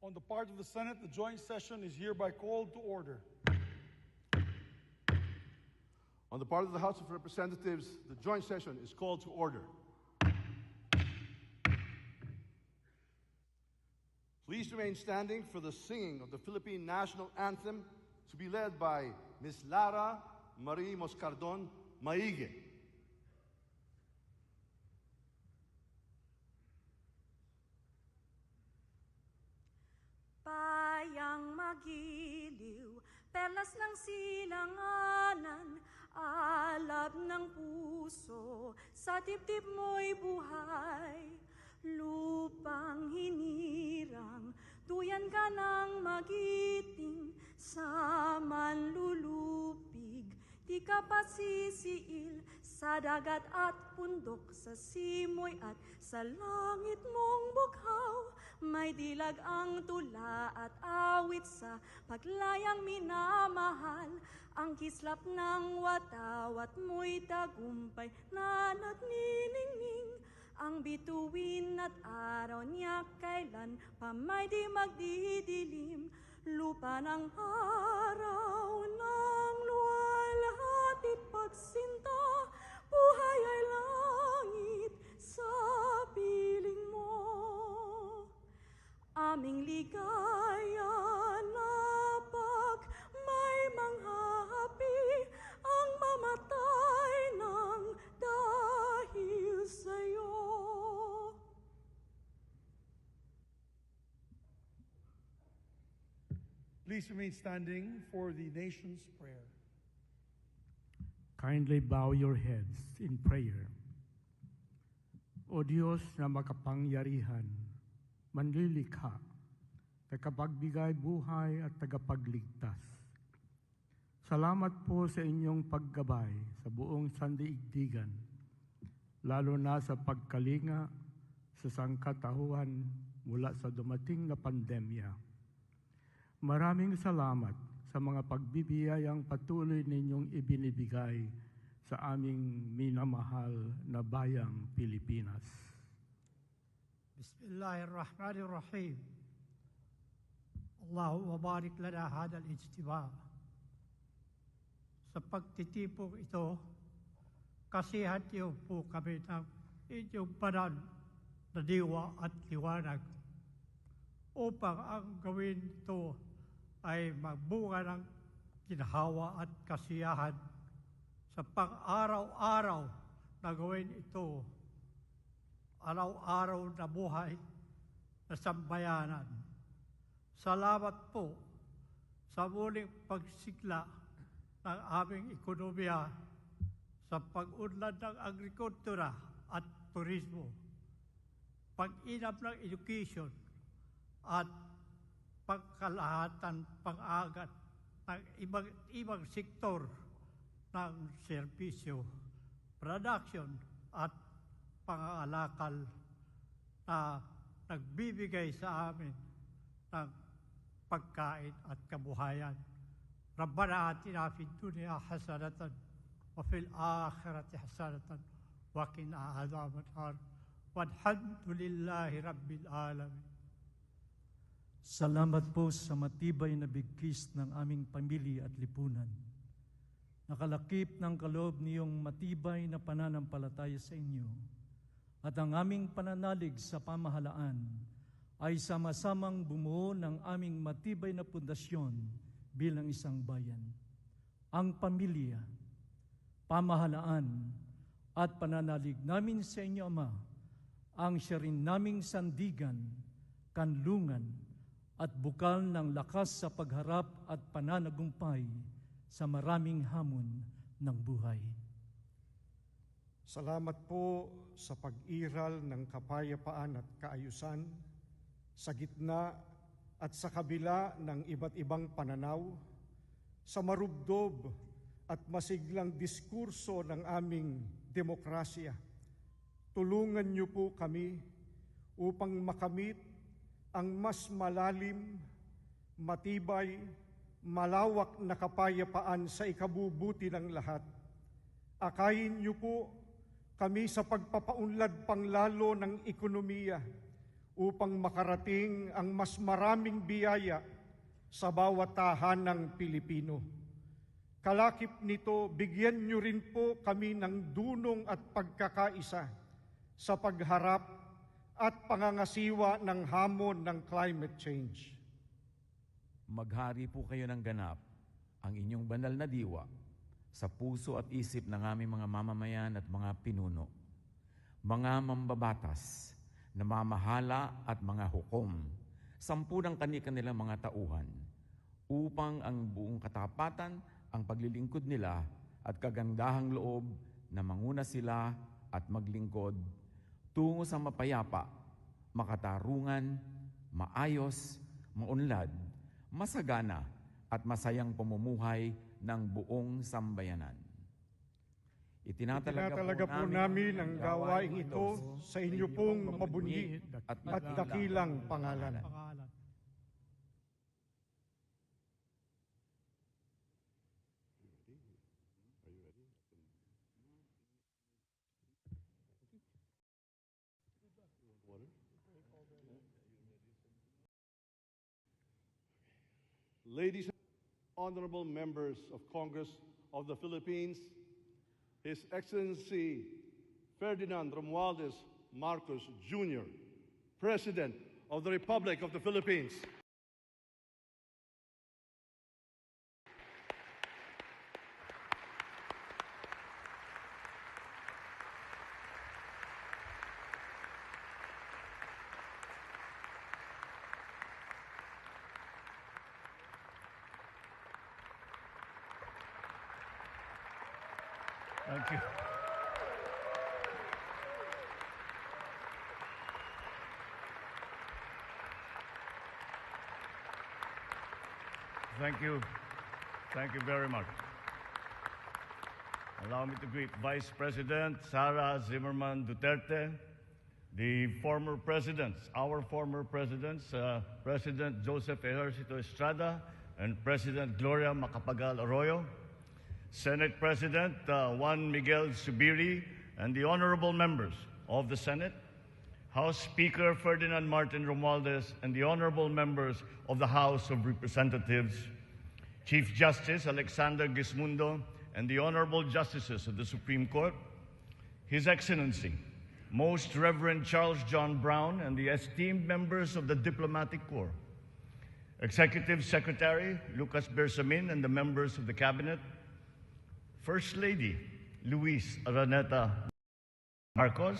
On the part of the Senate, the joint session is hereby called to order. On the part of the House of Representatives, the joint session is called to order. Please remain standing for the singing of the Philippine National Anthem to be led by Ms. Lara Marie Moscardon Maige. Bayang magiliw, perlas ng silanganan, alab ng puso, sa dibdib mo'y buhay. Lupang hinirang, duyan ka ng magiting, sa manlulupig, di ka pasisiil, sa dagat at bundok, sa simoy at sa langit mong bughaw. May dilag ang tula at awit sa paglayang minamahal, ang kislap ng watawat mo'y tagumpay na nagniningning. Ang bituin at araw niya kailan pa may di magdidilim. Lupa ng araw ng luwalhatit pagsinta, buhay ay langit sa piling mo. Aming ligaya na pag may manghahapi, ang mamatay ng dahil sa'yo. Please remain standing for the nation's prayer. Kindly bow your heads in prayer. O Diyos na makapangyarihan, manlilikha, tagapagbigay buhay at tagapagligtas. Salamat po sa inyong paggabay sa buong sandaigdigan, lalo na sa pagkalinga sa sangkatauhan mula sa dumating na pandemya. Maraming salamat sa mga pagbibiyayang patuloy ninyong ibinibigay sa aming minamahal na bayang Pilipinas. Bismillahirrahmanirrahim. Allahumma barik lana hada al-ijtima'. Sa pagtitipong ito, kasihan niyo po kami ng inyong banal na diwa at liwanag upang ang gawin ito ay magbunga ng ginhawa at kasiyahan sa pang-araw-araw na gawin ito, araw-araw na buhay na sambayanan. Salamat po sa muling pagsigla ng aming ekonomiya sa pag-unlad ng agrikultura at turismo, pag-inam ng education at pagkalahatan pang-agat ng ibang sektor ng serbisyo, production at pangangalakal na nagbibigay sa amin ng pagkain at kabuhayan. Rabbana atina fid dunya hasanatan wa fil akhirati hasanatan wa qina adhaban nar. Walhamdulillahi rabbil alamin. Salamat po sa matibay na bigkis ng aming pamilya at lipunan. Nakalakip ng kaloob niyong matibay na pananampalataya sa inyo at ang aming pananalig sa pamahalaan ay sama-samang bumuo ng aming matibay na pundasyon bilang isang bayan. Ang pamilya, pamahalaan at pananalig namin sa inyo, Ama, ang siya rin naming sandigan, kanlungan, at bukal ng lakas sa pagharap at pananagumpay sa maraming hamon ng buhay. Salamat po sa pag-iral ng kapayapaan at kaayusan sa gitna at sa kabila ng iba't ibang pananaw, sa marubdob at masiglang diskurso ng aming demokrasya. Tulungan niyo po kami upang makamit ang mas malalim, matibay, malawak na kapayapaan sa ikabubuti ng lahat. Akayin niyo po kami sa pagpapaunlad panglalo ng ekonomiya upang makarating ang mas maraming biyaya sa bawat tahanang Pilipino. Kalakip nito, bigyan niyo rin po kami ng dunong at pagkakaisa sa pagharap at pangangasiwa ng hamon ng climate change. Maghari po kayo ng ganap ang inyong banal na diwa sa puso at isip ng aming mga mamamayan at mga pinuno, mga mambabatas, namamahala at mga hukom, 10 ng kanilang mga tauhan, upang ang buong katapatan, ang paglilingkod nila at kagandahang loob na manguna sila at maglingkod tungo sa mapayapa, makatarungan, maayos, maunlad, masagana at masayang pamumuhay ng buong sambayanan. Itinatalaga po namin ang gawain ito sa inyo pong mabunyi at dakilang pangalan. Ladies and honorable members of Congress of the Philippines, His Excellency Ferdinand Marcos Jr., President of the Republic of the Philippines. Thank you. Thank you. Thank you very much. Allow me to greet Vice President Sara Zimmerman Duterte, the former presidents, our former presidents, President Joseph Ejercito Estrada and President Gloria Macapagal Arroyo, Senate President Juan Miguel Zubiri, and the honorable members of the Senate, House Speaker Ferdinand Martin Romualdez, and the honorable members of the House of Representatives, Chief Justice Alexander Gismundo, and the honorable justices of the Supreme Court, His Excellency, Most Reverend Charles John Brown, and the esteemed members of the Diplomatic Corps, Executive Secretary Lucas Bersamin and the members of the Cabinet, First Lady Luis Araneta Marcos,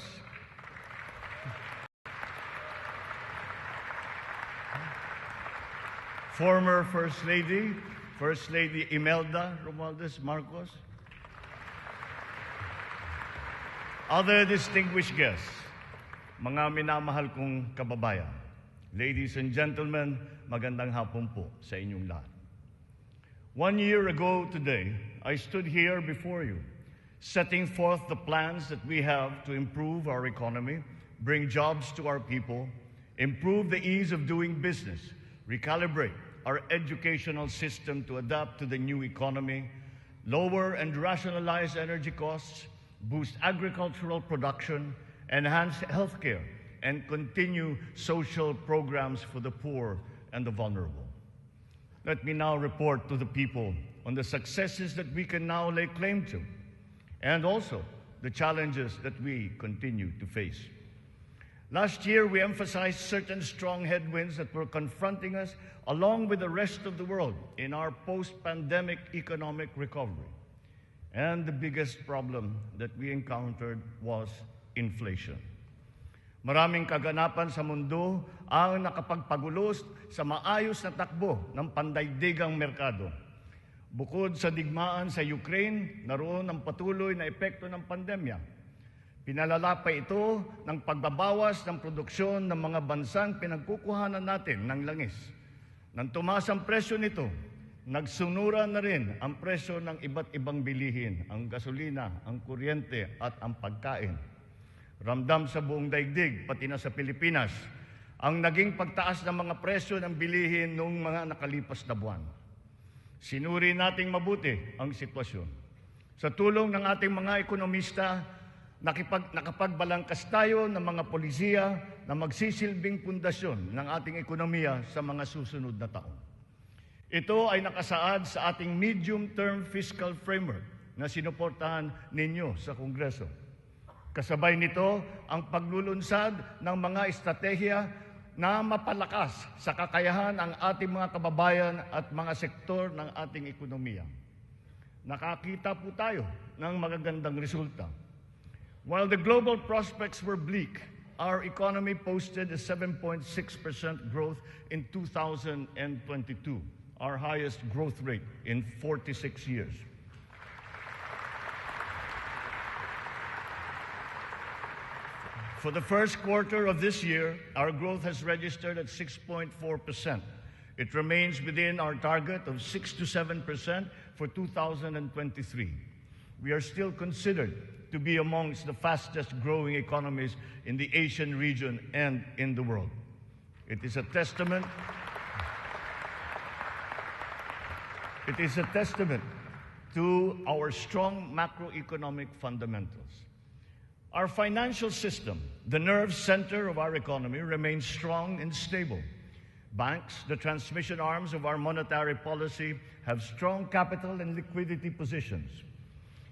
former First Lady Imelda Romualdez Marcos, other distinguished guests, mga minamahal kong kababayan, ladies and gentlemen, magandang hapon po sa inyong lahat. 1 year ago today, I stood here before you, setting forth the plans that we have to improve our economy, bring jobs to our people, improve the ease of doing business, recalibrate our educational system to adapt to the new economy, lower and rationalize energy costs, boost agricultural production, enhance healthcare, and continue social programs for the poor and the vulnerable. Let me now report to the people on the successes that we can now lay claim to, and also the challenges that we continue to face. Last year, we emphasized certain strong headwinds that were confronting us along with the rest of the world in our post-pandemic economic recovery. And the biggest problem that we encountered was inflation. Maraming kaganapan sa mundo ang nakapagpagulos sa maayos na takbo ng pandaigdigang merkado. Bukod sa digmaan sa Ukraine, naroon ang patuloy na epekto ng pandemya. Pinalala pa ito ng pagbabawas ng produksyon ng mga bansang pinagkukuhanan natin ng langis. Nang tumaas ang presyo nito, nagsumura na rin ang presyo ng iba't ibang bilihin, ang gasolina, ang kuryente at ang pagkain. Ramdam sa buong daigdig, pati na sa Pilipinas, ang naging pagtaas ng mga presyo ng bilihin noong mga nakalipas na buwan. Sinuri nating mabuti ang sitwasyon. Sa tulong ng ating mga ekonomista, Nakapagbalangkas tayo ng mga polisiya na magsisilbing pundasyon ng ating ekonomiya sa mga susunod na taon. Ito ay nakasaad sa ating medium-term fiscal framework na sinuportahan ninyo sa Kongreso. Kasabay nito ang paglulunsad ng mga estratehiya na mapalakas sa kakayahan ang ating mga kababayan at mga sektor ng ating ekonomiya. Nakakita po tayo ng magagandang resulta. While the global prospects were bleak, our economy posted a 7.6% growth in 2022, our highest growth rate in 46 years. For the first quarter of this year, our growth has registered at 6.4%. It remains within our target of 6 to 7% for 2023. We are still considered to be amongst the fastest growing economies in the Asian region and in the world. It is a testament to our strong macroeconomic fundamentals. Our financial system, the nerve center of our economy, remains strong and stable. Banks, the transmission arms of our monetary policy, have strong capital and liquidity positions.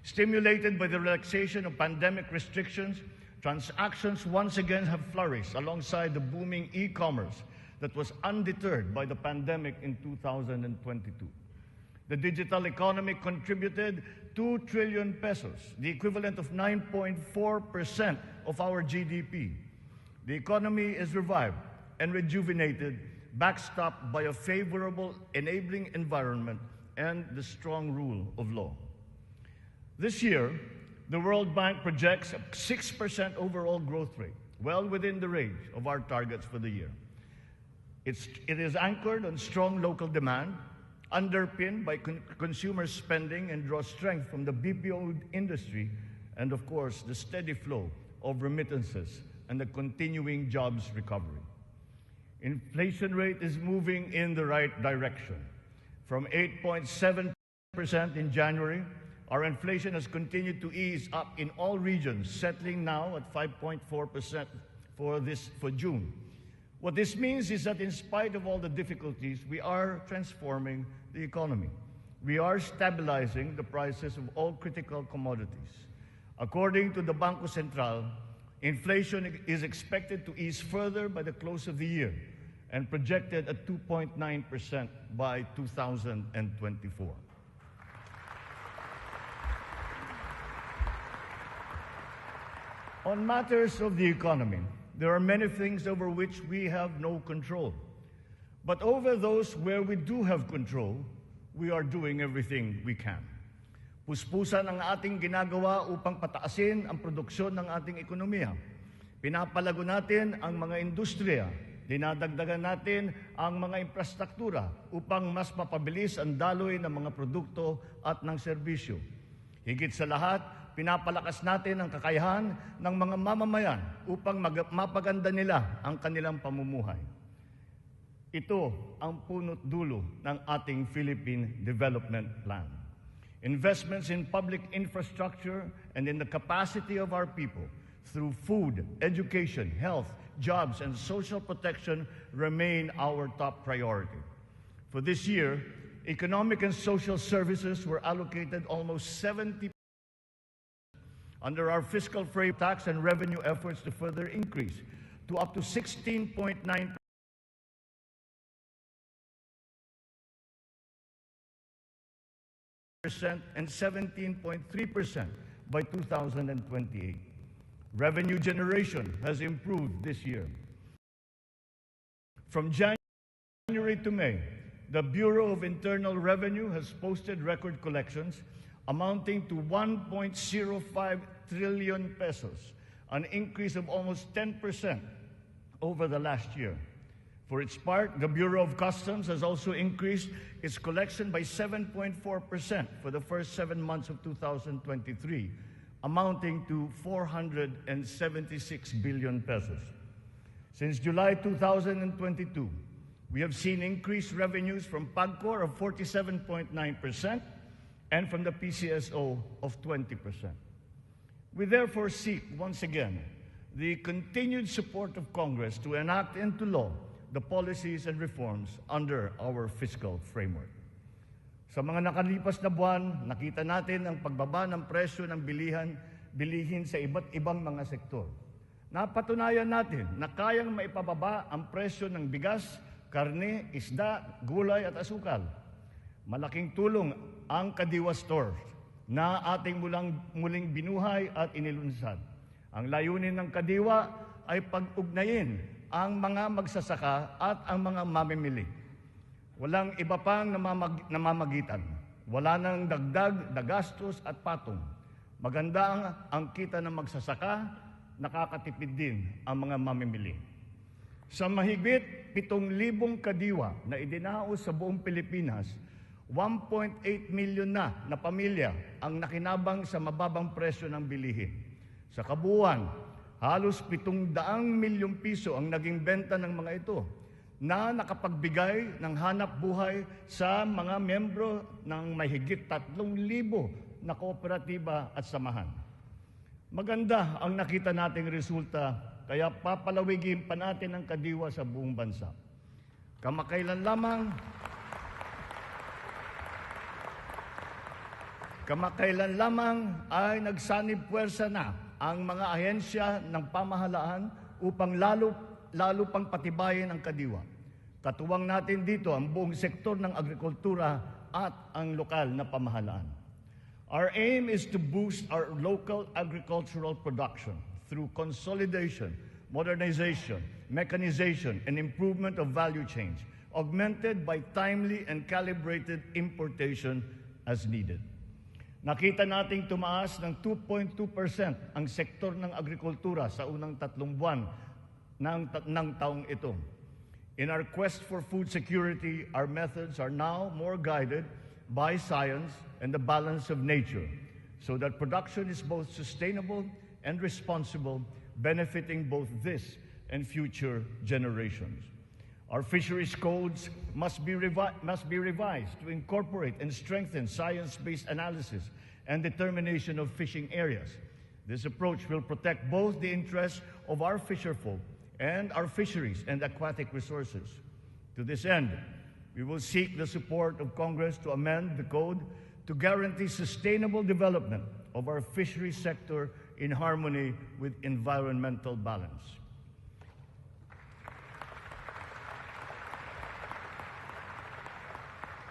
Stimulated by the relaxation of pandemic restrictions, transactions once again have flourished alongside the booming e-commerce that was undeterred by the pandemic in 2022. The digital economy contributed 2 trillion pesos, the equivalent of 9.4% of our GDP. The economy is revived and rejuvenated, backstopped by a favorable enabling environment and the strong rule of law. This year, the World Bank projects a 6% overall growth rate, well within the range of our targets for the year. It is anchored on strong local demand, underpinned by consumer spending, and draws strength from the BPO industry and, of course, the steady flow of remittances and the continuing jobs recovery. Inflation rate is moving in the right direction. From 8.7% in January, our inflation has continued to ease up in all regions, settling now at 5.4% for June. What this means is that in spite of all the difficulties, we are transforming the economy. We are stabilizing the prices of all critical commodities. According to the Bangko Sentral, inflation is expected to ease further by the close of the year and projected at 2.9% by 2024. On matters of the economy, there are many things over which we have no control. But over those where we do have control, we are doing everything we can. Puspusan ang ating ginagawa upang pataasin ang produksyon ng ating ekonomiya. Pinapalago natin ang mga industriya. Dinadagdagan natin ang mga infrastruktura upang mas mapabilis ang daloy ng mga produkto at ng serbisyo. Higit sa lahat, pinapalakas natin ang kakayahan ng mga mamamayan upang mapaganda nila ang kanilang pamumuhay. Ito ang punot dulo ng ating Philippine Development Plan. Investments in public infrastructure and in the capacity of our people through food, education, health, jobs, and social protection remain our top priority. For this year, economic and social services were allocated almost 70% under our fiscal frame. Tax and revenue efforts to further increase to up to 16.9% and 17.3% by 2028. Revenue generation has improved this year. From January to May, the Bureau of Internal Revenue has posted record collections amounting to 1.05 trillion pesos, an increase of almost 10% over the last year. For its part, the Bureau of Customs has also increased its collection by 7.4% for the first 7 months of 2023, amounting to 476 billion pesos. Since July 2022, we have seen increased revenues from PAGCOR of 47.9% and from the PCSO of 20%. We therefore seek, once again, the continued support of Congress to enact into law the policies and reforms under our fiscal framework. Sa mga nakalipas na buwan, nakita natin ang pagbaba ng presyo ng bilihin sa iba't ibang mga sektor. Napatunayan natin na kayang maipababa ang presyo ng bigas, karne, isda, gulay at asukal. Malaking tulong ang Kadiwa Store na ating muling binuhay at inilunsad. Ang layunin ng Kadiwa ay pag-ugnayin ang mga magsasaka at ang mga mamimili. Walang iba pang namamagitan. Wala nang dagdag na gastos at patong. Maganda ang kita ng magsasaka, nakakatipid din ang mga mamimili. Sa mahigit 7,000 kadiwa na idinaos sa buong Pilipinas, 1.8 million na pamilya ang nakinabang sa mababang presyo ng bilihin. Sa kabuuan, halos 700 milyong piso ang naging benta ng mga ito na nakapagbigay ng hanap buhay sa mga membro ng mahigit 3,000 na kooperatiba at samahan. Maganda ang nakita nating resulta, kaya papalawigin pa natin ang Kadiwa sa buong bansa. Kamakailan lamang ay nagsanib puwersa na ang mga ahensya ng pamahalaan upang lalo pang patibayin ang Kadiwa. Katuwang natin dito ang buong sektor ng agrikultura at ang lokal na pamahalaan. Our aim is to boost our local agricultural production through consolidation, modernization, mechanization, and improvement of value chains, augmented by timely and calibrated importation as needed. Nakita nating tumaas ng 2.2% ang sektor ng agrikultura sa unang 3 buwan ng taong ito. In our quest for food security, our methods are now more guided by science and the balance of nature, so that production is both sustainable and responsible, benefiting both this and future generations. Our fisheries codes must be revised to incorporate and strengthen science-based analysis and determination of fishing areas. This approach will protect both the interests of our fisherfolk and our fisheries and aquatic resources. To this end, we will seek the support of Congress to amend the code to guarantee sustainable development of our fisheries sector in harmony with environmental balance.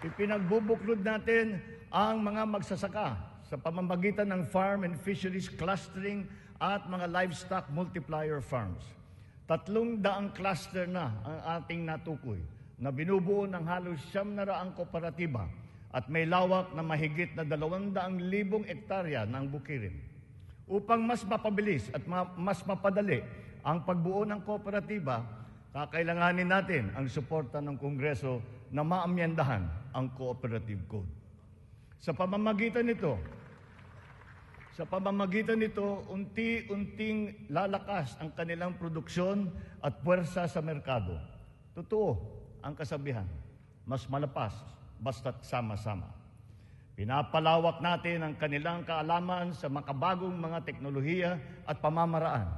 Ipinagbubuklod natin ang mga magsasaka sa pamamagitan ng farm and fisheries clustering at mga livestock multiplier farms. 300 cluster na ang ating natukoy na binubuo ng halos 900 kooperatiba at may lawak na mahigit na 200,000 hektarya ng bukirin. Upang mas mapabilis at mas mapadali ang pagbuo ng kooperatiba, kakailanganin natin ang suporta ng Kongreso na maamyendahan ang Cooperative Code. Sa pamamagitan nito, unti-unting lalakas ang kanilang produksyon at puwersa sa merkado. Totoo ang kasabihan, mas malapas basta't sama-sama. Pinapalawak natin ang kanilang kaalaman sa makabagong mga teknolohiya at pamamaraan.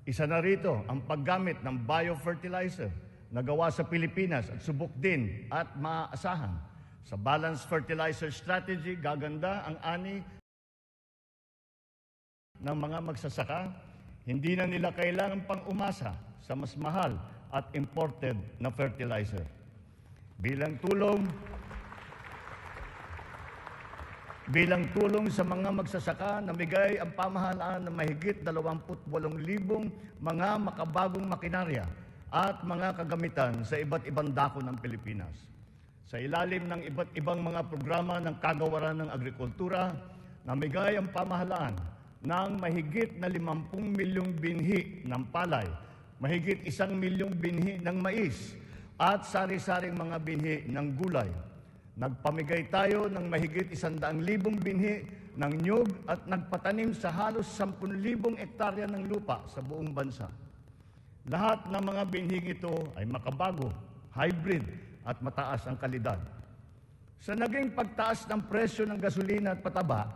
Isa na rito ang paggamit ng biofertilizer na gawa sa Pilipinas at subok din at maaasahan. Sa balanced fertilizer strategy, gaganda ang ani ng mga magsasaka, hindi na nila kailangan pang umasa sa mas mahal at imported na fertilizer. Bilang tulong sa mga magsasaka, namigay ang pamahalaan ng mahigit 28,000 mga makabagong makinarya at mga kagamitan sa iba't ibang dako ng Pilipinas. Sa ilalim ng iba't ibang mga programa ng kagawaran ng agrikultura, namigay ang pamahalaan ng mahigit na 50 milyong binhi ng palay, mahigit 1 milyong binhi ng mais, at sari-saring mga binhi ng gulay. Nagpamigay tayo ng mahigit 100,000 binhi ng nyug at nagpatanim sa halos 10,000 hektarya ng lupa sa buong bansa. Lahat ng mga binhing ito ay makabago, hybrid at mataas ang kalidad. Sa naging pagtaas ng presyo ng gasolina at pataba,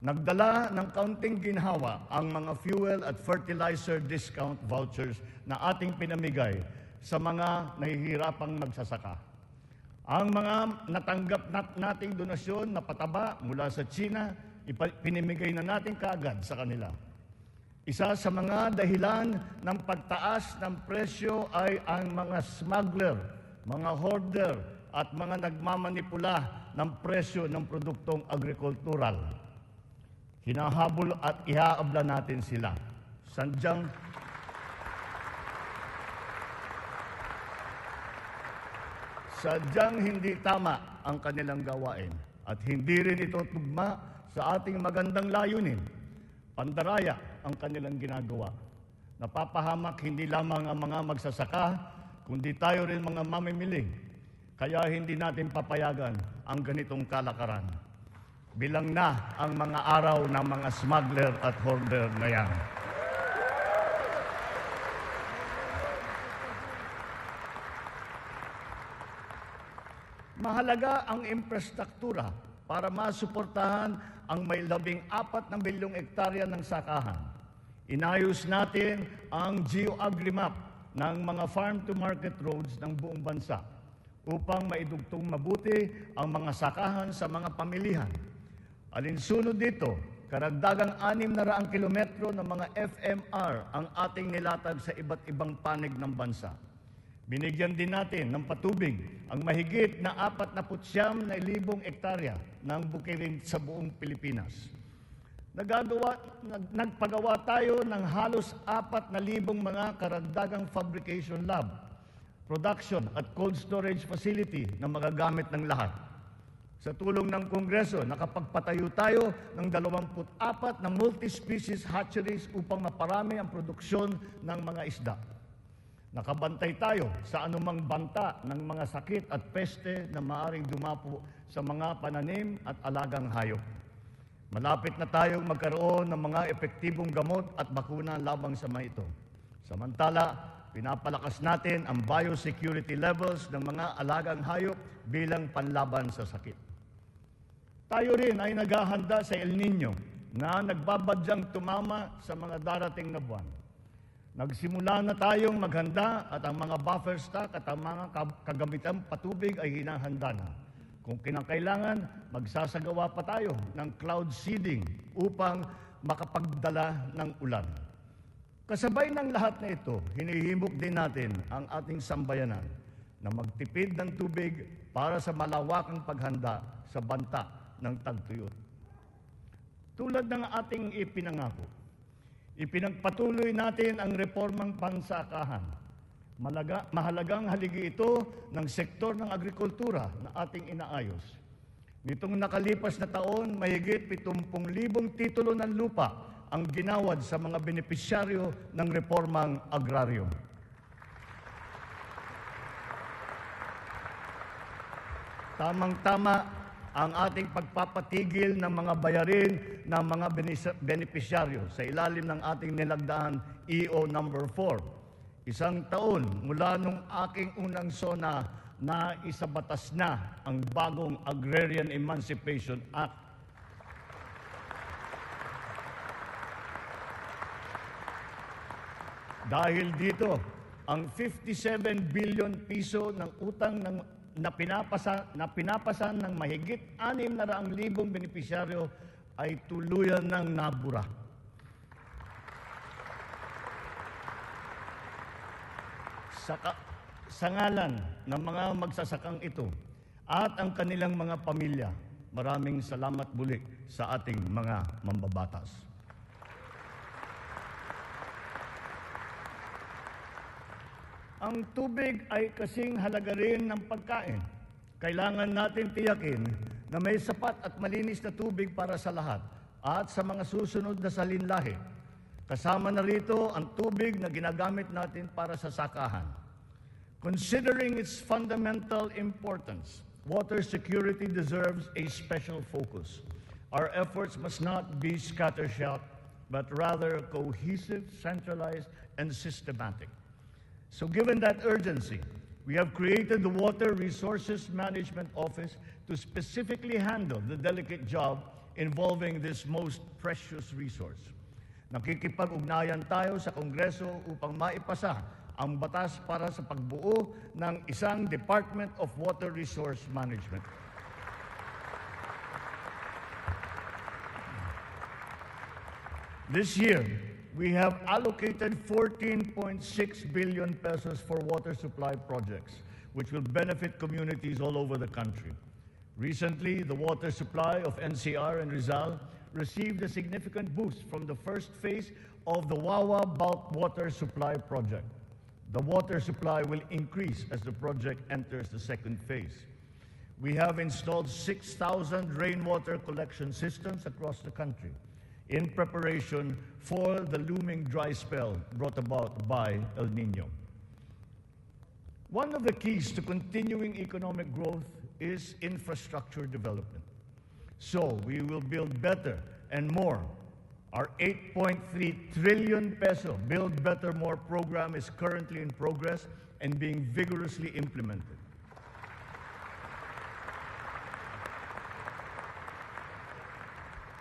Nagdala ng kaunting ginhawa ang mga fuel at fertilizer discount vouchers na ating pinamigay sa mga nahihirapang magsasaka. Ang mga natanggap nating donasyon na pataba mula sa China, pinimigay na natin kaagad sa kanila. Isa sa mga dahilan ng pagtaas ng presyo ay ang mga smuggler, mga hoarder at mga nagmamanipula ng presyo ng produktong agrikultural. Hinahabol at ihaabla natin sila. Sadyang hindi tama ang kanilang gawain at hindi rin ito tugma sa ating magandang layunin. Pandaraya ang kanilang ginagawa. Napapahamak hindi lamang ang mga magsasaka, kundi tayo rin mga mamimili. Kaya hindi natin papayagan ang ganitong kalakaran. Bilang na ang mga araw ng mga smuggler at hoarder na yan. Mahalaga ang infrastruktura para masuportahan ang may 14 na milyong hektarya ng sakahan. Inayos natin ang geo-agri-map ng mga farm-to-market roads ng buong bansa upang maidugtong mabuti ang mga sakahan sa mga pamilihan. Alinsunod dito, karagdagang 600 kilometro ng mga FMR ang ating nilatag sa iba't ibang panig ng bansa. Binigyan din natin ng patubig ang mahigit na 49,000 hektarya ng bukirin sa buong Pilipinas. Nagpagawa tayo ng halos 4,000 mga karagdagang fabrication lab, production at cold storage facility na magagamit ng lahat. Sa tulong ng Kongreso, nakapagpatayo tayo ng 24 na multi-species hatcheries upang maparami ang produksyon ng mga isda. Nakabantay tayo sa anumang banta ng mga sakit at peste na maaring dumapo sa mga pananim at alagang hayop. Malapit na tayong magkaroon ng mga epektibong gamot at bakuna labang sa mga ito. Samantala, pinapalakas natin ang biosecurity levels ng mga alagang hayop bilang panlaban sa sakit. Tayo rin ay naghahanda sa El Nino na nagbabadyang tumama sa mga darating na buwan. Nagsimula na tayong maghanda at ang mga buffer stock at ang mga kagamitang patubig ay hinahanda na. Kung kinakailangan, magsasagawa pa tayo ng cloud seeding upang makapagdala ng ulan. Kasabay ng lahat na ito, hinihimok din natin ang ating sambayanan na magtipid ng tubig para sa malawakang paghanda sa banta ng tagtuyot. Tulad ng ating ipinangako, ipinagpatuloy natin ang reformang pansakahan. Mahalagang haligi ito ng sektor ng agrikultura na ating inaayos. Nitong nakalipas na taon, mahigit 70,000 titulo ng lupa ang ginawad sa mga benepisyaryo ng reformang agraryo. Tamang-tama ang ating pagpapatigil ng mga bayarin ng mga benepisyaryo sa ilalim ng ating nilagdaan EO number 4. Isang taon mula nung aking unang SONA na isabatas na ang bagong Agrarian Emancipation Act. Dahil dito, ang 57 billion piso ng utang na pinapasan ng mahigit 600,000 benepisyaryo ay tuluyan ng nabura. Sa ngalan ng mga magsasakang ito at ang kanilang mga pamilya, maraming salamat muli sa ating mga mambabatas. Ang tubig ay kasing halaga rin ng pagkain. Kailangan natin tiyakin na may sapat at malinis na tubig para sa lahat at sa mga susunod na salinlahi. Kasama na rito ang tubig na ginagamit natin para sa sakahan. Considering its fundamental importance, water security deserves a special focus. Our efforts must not be scattershot, but rather cohesive, centralized, and systematic. So given that urgency, we have created the Water Resources Management Office to specifically handle the delicate job involving this most precious resource. Nakikipag-ugnayan tayo sa Kongreso upang maipasa ang batas para sa pagbuo ng isang Department of Water Resource Management. This year, we have allocated 14.6 billion pesos for water supply projects, which will benefit communities all over the country. Recently, the water supply of NCR and Rizal received a significant boost from the first phase of the Wawa Bulk Water Supply Project. The water supply will increase as the project enters the second phase. We have installed 6,000 rainwater collection systems across the country in preparation for the looming dry spell brought about by El Nino. One of the keys to continuing economic growth is infrastructure development. So we will build better and more. Our 8.3 trillion peso Build Better More program is currently in progress and being vigorously implemented.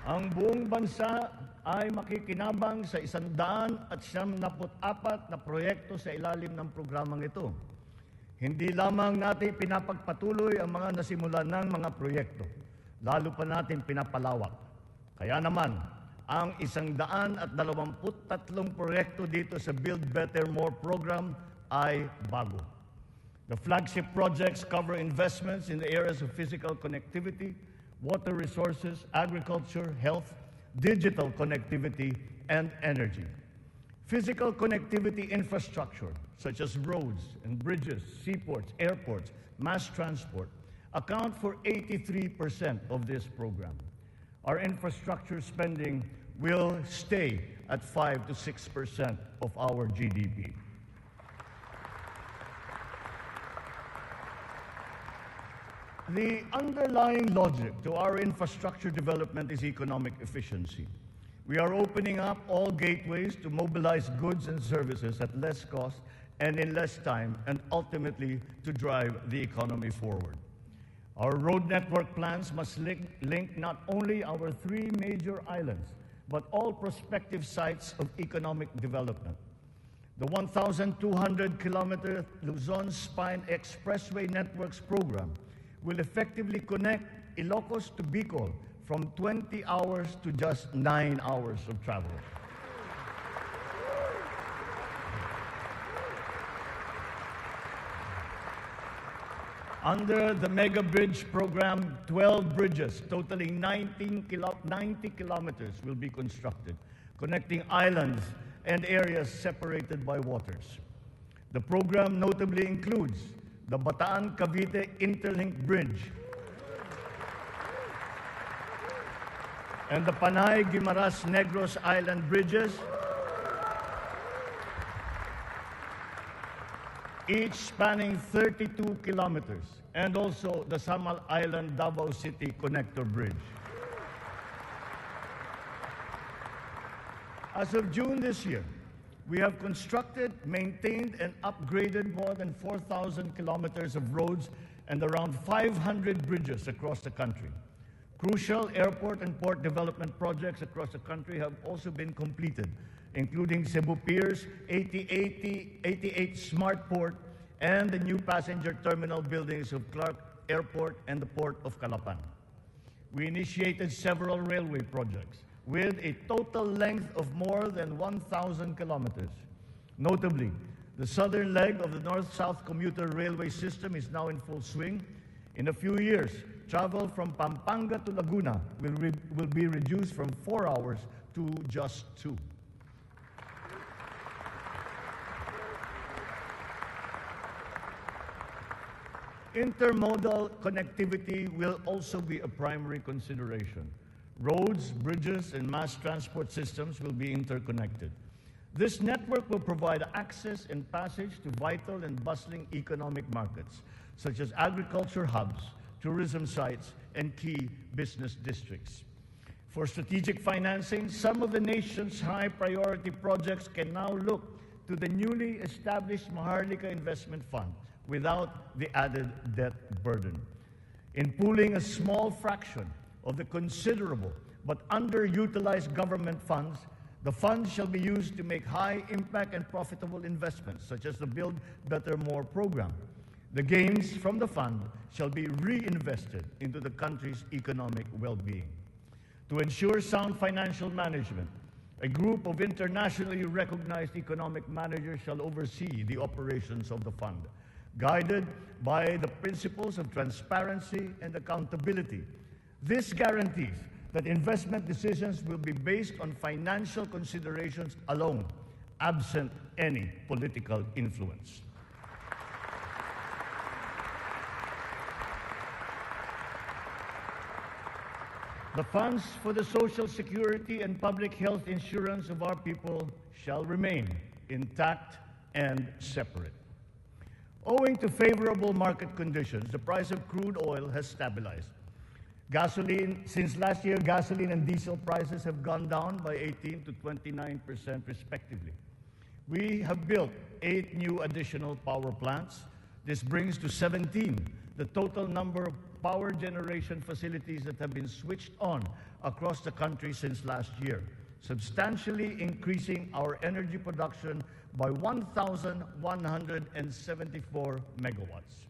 Ang buong bansa ay makikinabang sa 174 na proyekto sa ilalim ng programang ito. Hindi lamang natin pinapagpatuloy ang mga nasimulan ng mga proyekto, lalo pa natin pinapalawak. Kaya naman, ang 123 proyekto dito sa Build Better More program ay bago. The flagship projects cover investments in the areas of physical connectivity, water resources, agriculture, health, digital connectivity, and energy. Physical connectivity infrastructure, such as roads and bridges, seaports, airports, mass transport, account for 83% of this program. Our infrastructure spending will stay at 5 to 6% of our GDP. The underlying logic to our infrastructure development is economic efficiency. We are opening up all gateways to mobilize goods and services at less cost and in less time, and ultimately to drive the economy forward. Our road network plans must link not only our 3 major islands, but all prospective sites of economic development. The 1,200-kilometer Luzon Spine Expressway Networks program will effectively connect Ilocos to Bicol from 20 hours to just 9 hours of travel. Under the Mega Bridge program, 12 bridges totaling 90 kilometers will be constructed, connecting islands and areas separated by waters. The program notably includes the Bataan-Cavite Interlink Bridge and the Panay-Guimaras-Negros Island bridges, each spanning 32 kilometers, and also the Samal Island Davao City Connector Bridge. As of June this year, we have constructed, maintained, and upgraded more than 4,000 kilometers of roads and around 500 bridges across the country. Crucial airport and port development projects across the country have also been completed, including Cebu Pier's 88 Smart Port and the new passenger terminal buildings of Clark Airport and the Port of Calapan. We initiated several railway projects with a total length of more than 1,000 kilometers. Notably, the southern leg of the North-South commuter railway system is now in full swing. In a few years, travel from Pampanga to Laguna will be reduced from 4 hours to just 2. Intermodal connectivity will also be a primary consideration. Roads, bridges, and mass transport systems will be interconnected. This network will provide access and passage to vital and bustling economic markets, such as agriculture hubs, tourism sites, and key business districts. For strategic financing, some of the nation's high-priority projects can now look to the newly established Maharlika Investment Fund without the added debt burden. In pooling a small fraction of the considerable but underutilized government funds, the funds shall be used to make high-impact and profitable investments, such as the Build Better More program. The gains from the fund shall be reinvested into the country's economic well-being. To ensure sound financial management, a group of internationally recognized economic managers shall oversee the operations of the fund, guided by the principles of transparency and accountability. This guarantees that investment decisions will be based on financial considerations alone, absent any political influence. The funds for the social security and public health insurance of our people shall remain intact and separate. Owing to favorable market conditions, the price of crude oil has stabilized. Since last year, gasoline and diesel prices have gone down by 18% to 29% respectively. We have built 8 new additional power plants. This brings to 17 the total number of power generation facilities that have been switched on across the country since last year, substantially increasing our energy production by 1,174 megawatts.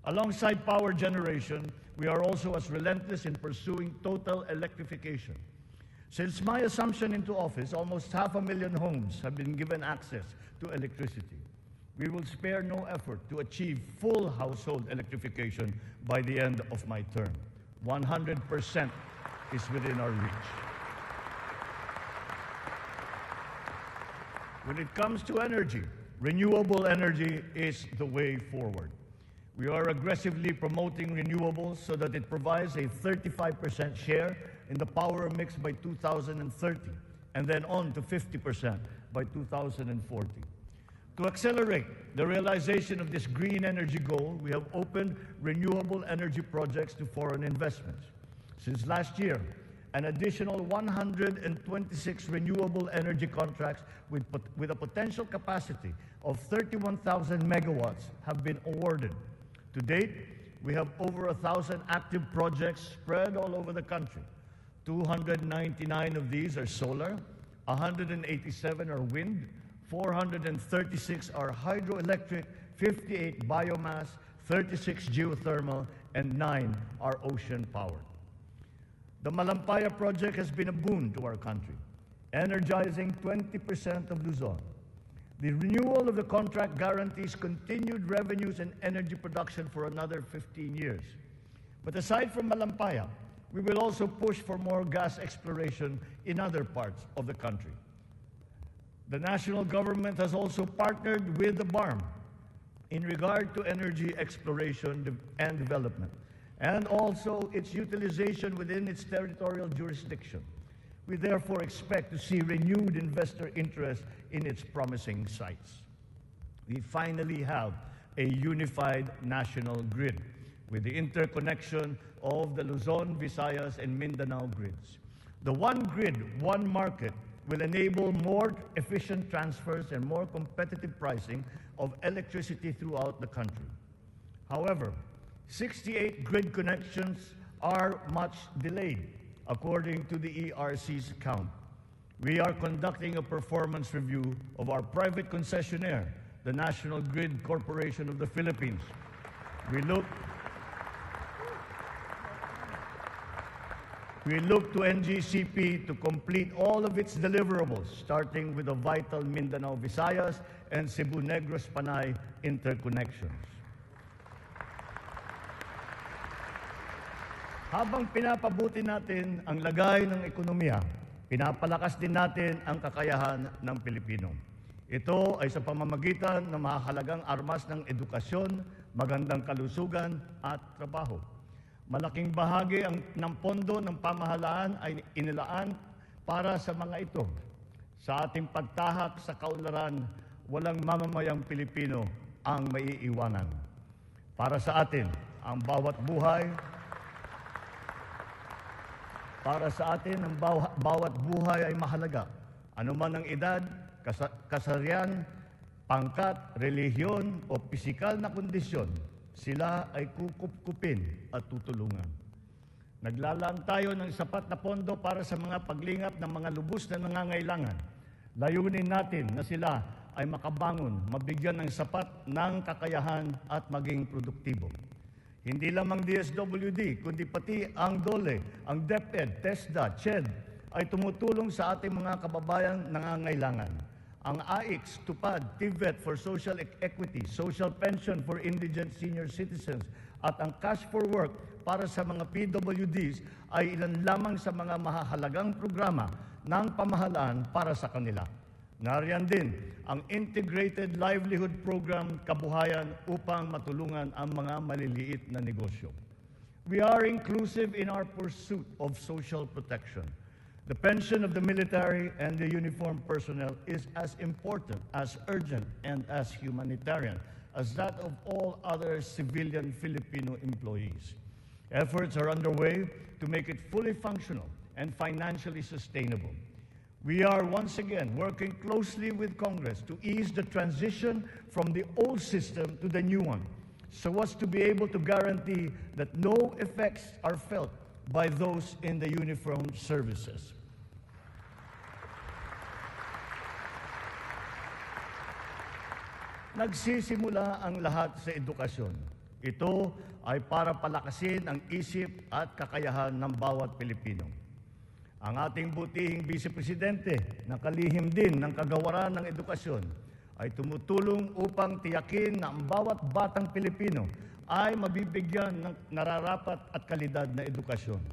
Alongside power generation, we are also as relentless in pursuing total electrification. Since my assumption into office, almost 500,000 homes have been given access to electricity. We will spare no effort to achieve full household electrification by the end of my term. 100% is within our reach. When it comes to energy, renewable energy is the way forward. We are aggressively promoting renewables so that it provides a 35% share in the power mix by 2030, and then on to 50% by 2040. To accelerate the realization of this green energy goal, we have opened renewable energy projects to foreign investments. Since last year, an additional 126 renewable energy contracts with a potential capacity of 31,000 megawatts have been awarded. To date, we have over 1,000 active projects spread all over the country. 299 of these are solar, 187 are wind, 436 are hydroelectric, 58 biomass, 36 geothermal, and 9 are ocean-powered. The Malampaya project has been a boon to our country, energizing 20% of Luzon. The renewal of the contract guarantees continued revenues and energy production for another 15 years. But aside from Malampaya, we will also push for more gas exploration in other parts of the country. The national government has also partnered with the BARM in regard to energy exploration and development, and also its utilization within its territorial jurisdiction. We therefore expect to see renewed investor interest in its promising sites. We finally have a unified national grid with the interconnection of the Luzon, Visayas, and Mindanao grids. The one grid, one market will enable more efficient transfers and more competitive pricing of electricity throughout the country. However, 68 grid connections are much delayed, according to the ERC's count. We are conducting a performance review of our private concessionaire, the National Grid Corporation of the Philippines. We look to NGCP to complete all of its deliverables, starting with the vital Mindanao, Visayas, and Cebu Negros Panay interconnections. Habang pinapabuti natin ang lagay ng ekonomiya, pinapalakas din natin ang kakayahan ng Pilipino. Ito ay sa pamamagitan ng mahalagang armas ng edukasyon, magandang kalusugan at trabaho. Malaking bahagi ng pondo ng pamahalaan ay inilaan para sa mga ito. Sa ating pagtahak sa kaunlaran, walang mamamayang Pilipino ang maiiwanan. Para sa atin, ang bawat buhay ay mahalaga. Ano man ang edad, kasarian, pangkat, relihiyon o pisikal na kondisyon, sila ay kukupkupin at tutulungan. Naglalaan tayo ng sapat na pondo para sa mga paglingap ng mga lubos na nangangailangan. Layunin natin na sila ay makabangon, mabigyan ng sapat ng kakayahan at maging produktibo. Hindi lamang DSWD, kundi pati ang DOLE, ang DepEd, TESDA, CHED ay tumutulong sa ating mga kababayang nangangailangan. Ang AIX, TUPAD, TVET for Social Equity, Social Pension for Indigent Senior Citizens, at ang Cash for Work para sa mga PWDs ay ilan lamang sa mga mahahalagang programa ng pamahalaan para sa kanila. Nariyan din ang Integrated Livelihood Program Kabuhayan upang matulungan ang mga maliliit na negosyo. We are inclusive in our pursuit of social protection. The pension of the military and the uniformed personnel is as important, as urgent, and as humanitarian as that of all other civilian Filipino employees. Efforts are underway to make it fully functional and financially sustainable. We are once again working closely with Congress to ease the transition from the old system to the new one, so as to be able to guarantee that no effects are felt by those in the uniformed services. Nagsisimula ang lahat sa edukasyon. Ito ay para palakasin ang isip at kakayahan ng bawat Pilipino. Ang ating butihing Vice Presidente, na kalihim din ng kagawaran ng edukasyon, ay tumutulong upang tiyakin na ang bawat batang Pilipino ay mabibigyan ng nararapat at kalidad na edukasyon.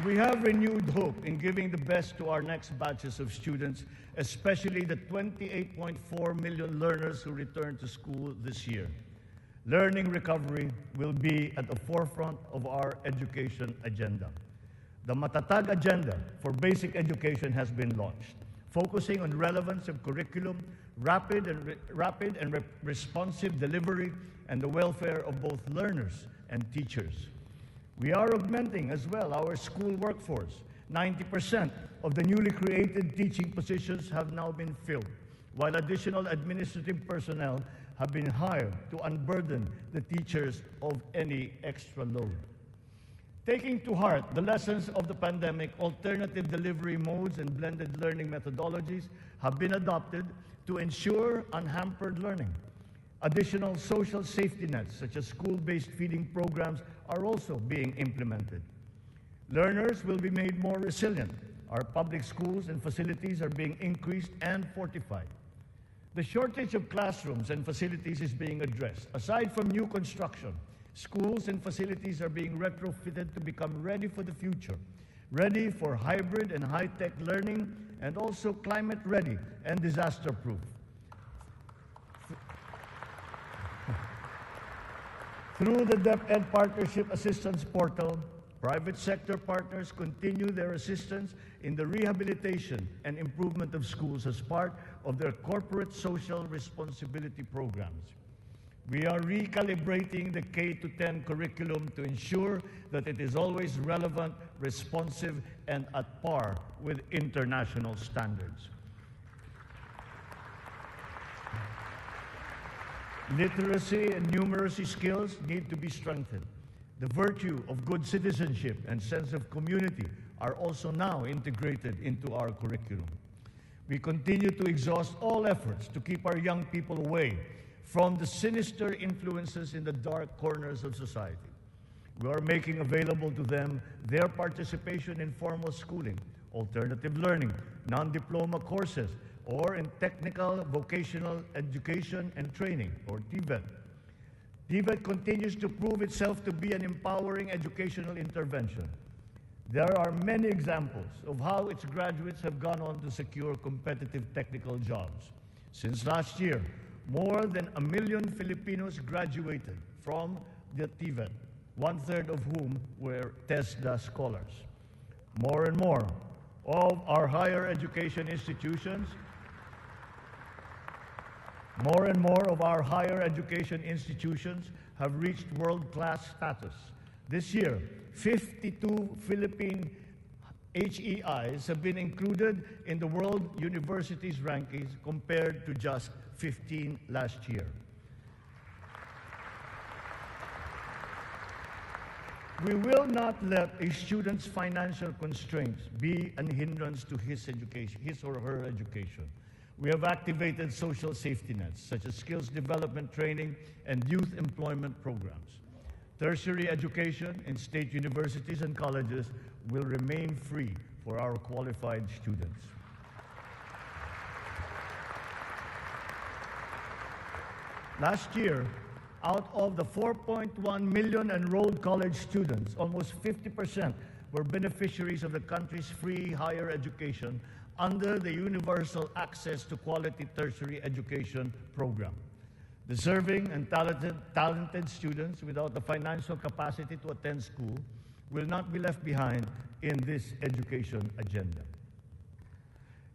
We have renewed hope in giving the best to our next batches of students, especially the 28.4 million learners who return to school this year. Learning recovery will be at the forefront of our education agenda. The Matatag Agenda for Basic Education has been launched, focusing on relevance of curriculum, rapid and responsive delivery, and the welfare of both learners and teachers. We are augmenting as well our school workforce. 90% of the newly created teaching positions have now been filled, while additional administrative personnel have been hired to unburden the teachers of any extra load. Taking to heart the lessons of the pandemic, alternative delivery modes and blended learning methodologies have been adopted to ensure unhampered learning. Additional social safety nets, such as school-based feeding programs, are also being implemented. Learners will be made more resilient. Our public schools and facilities are being increased and fortified. The shortage of classrooms and facilities is being addressed. Aside from new construction, schools and facilities are being retrofitted to become ready for the future, ready for hybrid and high-tech learning, and also climate-ready and disaster-proof. Through the DepEd Partnership Assistance Portal, private sector partners continue their assistance in the rehabilitation and improvement of schools as part of their corporate social responsibility programs. We are recalibrating the K-10 curriculum to ensure that it is always relevant, responsive, and at par with international standards. Literacy and numeracy skills need to be strengthened. The virtue of good citizenship and sense of community are also now integrated into our curriculum. We continue to exhaust all efforts to keep our young people away from the sinister influences in the dark corners of society. We are making available to them their participation in formal schooling, alternative learning, non-diploma courses, or in technical vocational education and training, or TVET. TVET continues to prove itself to be an empowering educational intervention. There are many examples of how its graduates have gone on to secure competitive technical jobs. Since last year, more than 1 million Filipinos graduated from the TVET, one-third of whom were TESDA scholars. More and more of our higher education institutions have reached world-class status. This year, 52 Philippine HEIs have been included in the World Universities rankings compared to just 15 last year. We will not let a student's financial constraints be an hindrance to his or her education. We have activated social safety nets, such as skills development training and youth employment programs. Tertiary education in state universities and colleges will remain free for our qualified students. Last year, out of the 4.1 million enrolled college students, almost 50% were beneficiaries of the country's free higher education under the Universal Access to Quality Tertiary Education program. Deserving and talented students without the financial capacity to attend school will not be left behind in this education agenda.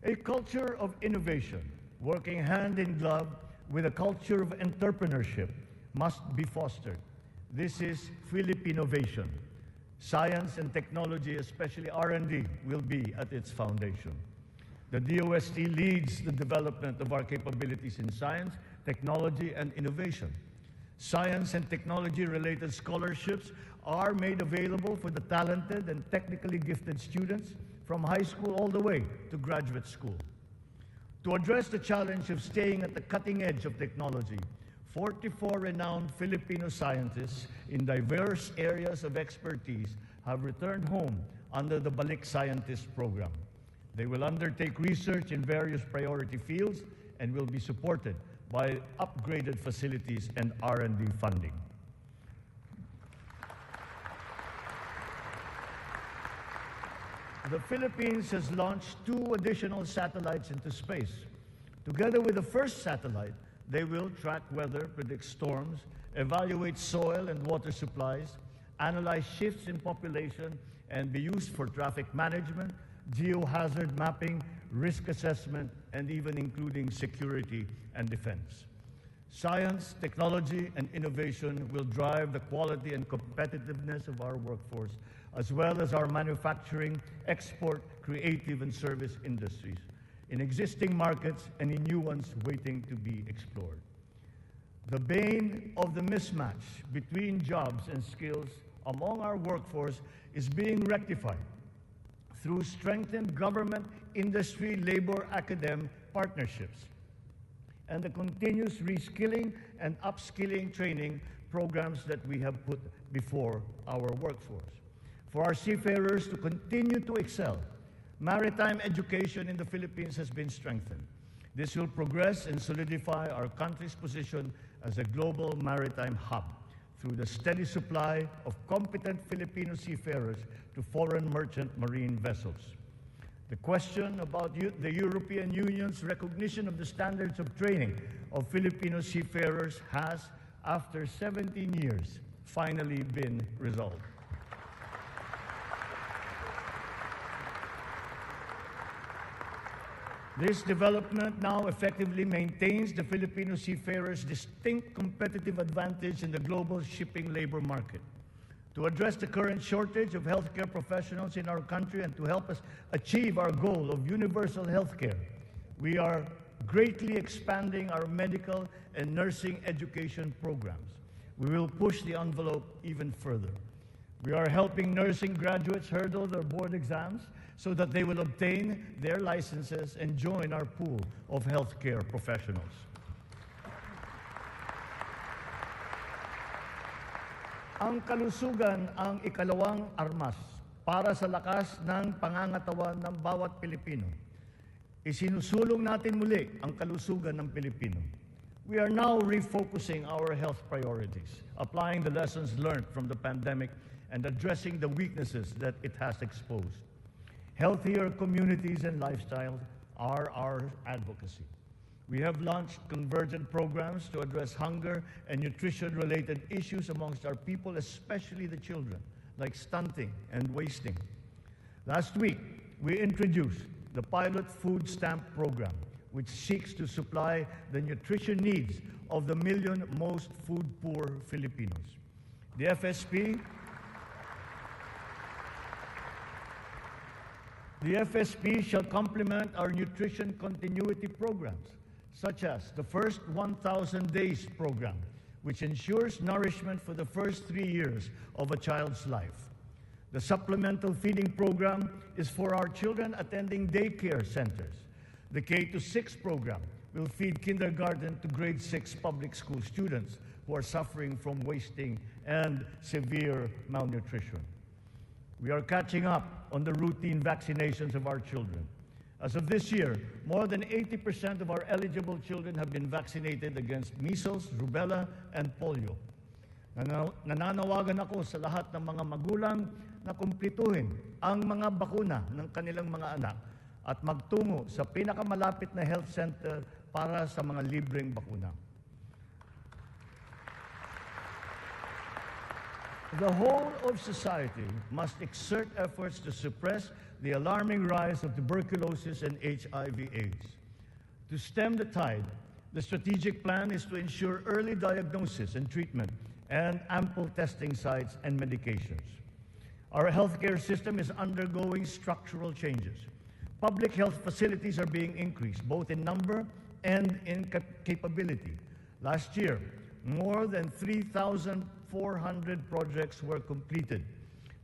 A culture of innovation, working hand in glove with a culture of entrepreneurship, must be fostered. This is Philippinovation. Science and technology, especially R&D, will be at its foundation. The DOST leads the development of our capabilities in science, technology, and innovation. Science and technology-related scholarships are made available for the talented and technically gifted students from high school all the way to graduate school. To address the challenge of staying at the cutting edge of technology, 44 renowned Filipino scientists in diverse areas of expertise have returned home under the Balik Scientist program. They will undertake research in various priority fields and will be supported by upgraded facilities and R&D funding. The Philippines has launched 2 additional satellites into space. Together with the first satellite, they will track weather, predict storms, evaluate soil and water supplies, analyze shifts in population, and be used for traffic management, geohazard mapping, risk assessment, and even including security and defense. Science, technology, and innovation will drive the quality and competitiveness of our workforce, as well as our manufacturing, export, creative, and service industries, in existing markets and in new ones waiting to be explored. The bane of the mismatch between jobs and skills among our workforce is being rectified through strengthened government, industry, labor, academic partnerships, and the continuous reskilling and upskilling training programs that we have put before our workforce. For our seafarers to continue to excel, maritime education in the Philippines has been strengthened. This will progress and solidify our country's position as a global maritime hub through the steady supply of competent Filipino seafarers to foreign merchant marine vessels. The question about the European Union's recognition of the standards of training of Filipino seafarers has, after 17 years, finally been resolved. This development now effectively maintains the Filipino seafarers' distinct competitive advantage in the global shipping labor market. To address the current shortage of healthcare professionals in our country and to help us achieve our goal of universal healthcare, we are greatly expanding our medical and nursing education programs. We will push the envelope even further. We are helping nursing graduates hurdle their board exams so that they will obtain their licenses and join our pool of healthcare professionals. Ang kalusugan ang ikalawang armas para sa lakas ng pangangatawan ng bawat Pilipino. Isinusulong natin muli ang kalusugan ng Pilipino. We are now refocusing our health priorities, applying the lessons learned from the pandemic and addressing the weaknesses that it has exposed. Healthier communities and lifestyles are our advocacy. We have launched convergent programs to address hunger and nutrition-related issues amongst our people, especially the children, like stunting and wasting. Last week, we introduced the pilot food stamp program, which seeks to supply the nutrition needs of the million most food-poor Filipinos. The FSP shall complement our nutrition continuity programs, such as the First 1,000 Days program, which ensures nourishment for the first 3 years of a child's life. The supplemental feeding program is for our children attending daycare centers. The K-6 program will feed kindergarten to grade 6 public school students who are suffering from wasting and severe malnutrition. We are catching up on the routine vaccinations of our children. As of this year, more than 80% of our eligible children have been vaccinated against measles, rubella, and polio. Nananawagan ako sa lahat ng mga magulang na kumplituhin ang mga bakuna ng kanilang mga anak at magtungo sa pinakamalapit na health center para sa mga libreng bakuna. The whole of society must exert efforts to suppress the alarming rise of tuberculosis and HIV/AIDS. To stem the tide, the strategic plan is to ensure early diagnosis and treatment and ample testing sites and medications. Our healthcare system is undergoing structural changes. Public health facilities are being increased, both in number and in capability. Last year, more than 3,400 projects were completed.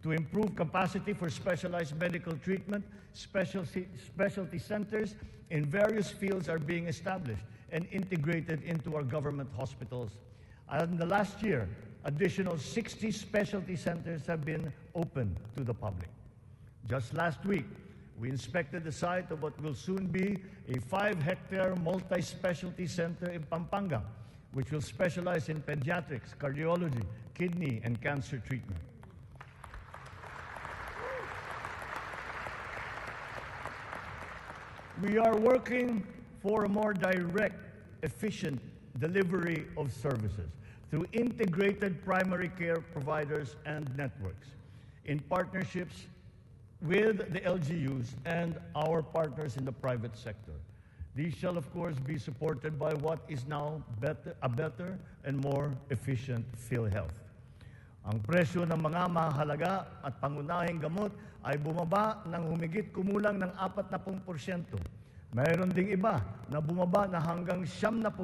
To improve capacity for specialized medical treatment, specialty centers in various fields are being established and integrated into our government hospitals. And in the last year, additional 60 specialty centers have been opened to the public. Just last week, we inspected the site of what will soon be a 5-hectare multi-specialty center in Pampanga, which will specialize in pediatrics, cardiology, kidney, and cancer treatment. We are working for a more direct, efficient delivery of services through integrated primary care providers and networks in partnerships with the LGUs and our partners in the private sector. These shall, of course, be supported by what is now a better and more efficient PhilHealth. Ang presyo ng mga mahalaga at pangunahing gamot ay bumaba ng humigit kumulang ng 40%. Mayroon ding iba na bumaba na hanggang 70%.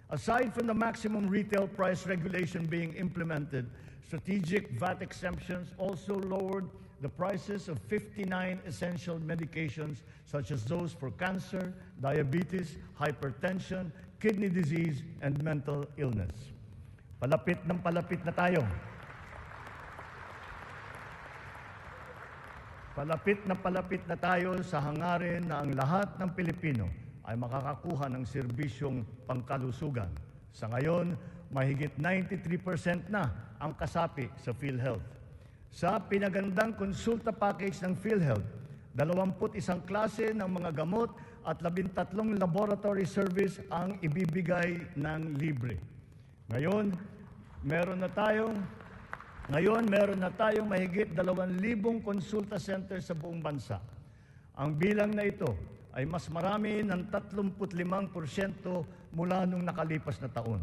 Aside from the maximum retail price regulation being implemented, strategic VAT exemptions also lowered the prices of 59 essential medications such as those for cancer, diabetes, hypertension, kidney disease, and mental illness. Palapit na tayo. Palapit na tayo sa hangarin na ang lahat ng Pilipino ay makakakuha ng serbisyong pangkalusugan. Sa ngayon, mahigit 93% na ang kasapi sa PhilHealth. Sa pinagandang konsulta package ng PhilHealth, 21 klase ng mga gamot at 13 laboratory service ang ibibigay ng libre. Ngayon, meron na tayong mahigit 2,000 konsulta center sa buong bansa. Ang bilang na ito ay mas marami ng 35% mula nung nakalipas na taon.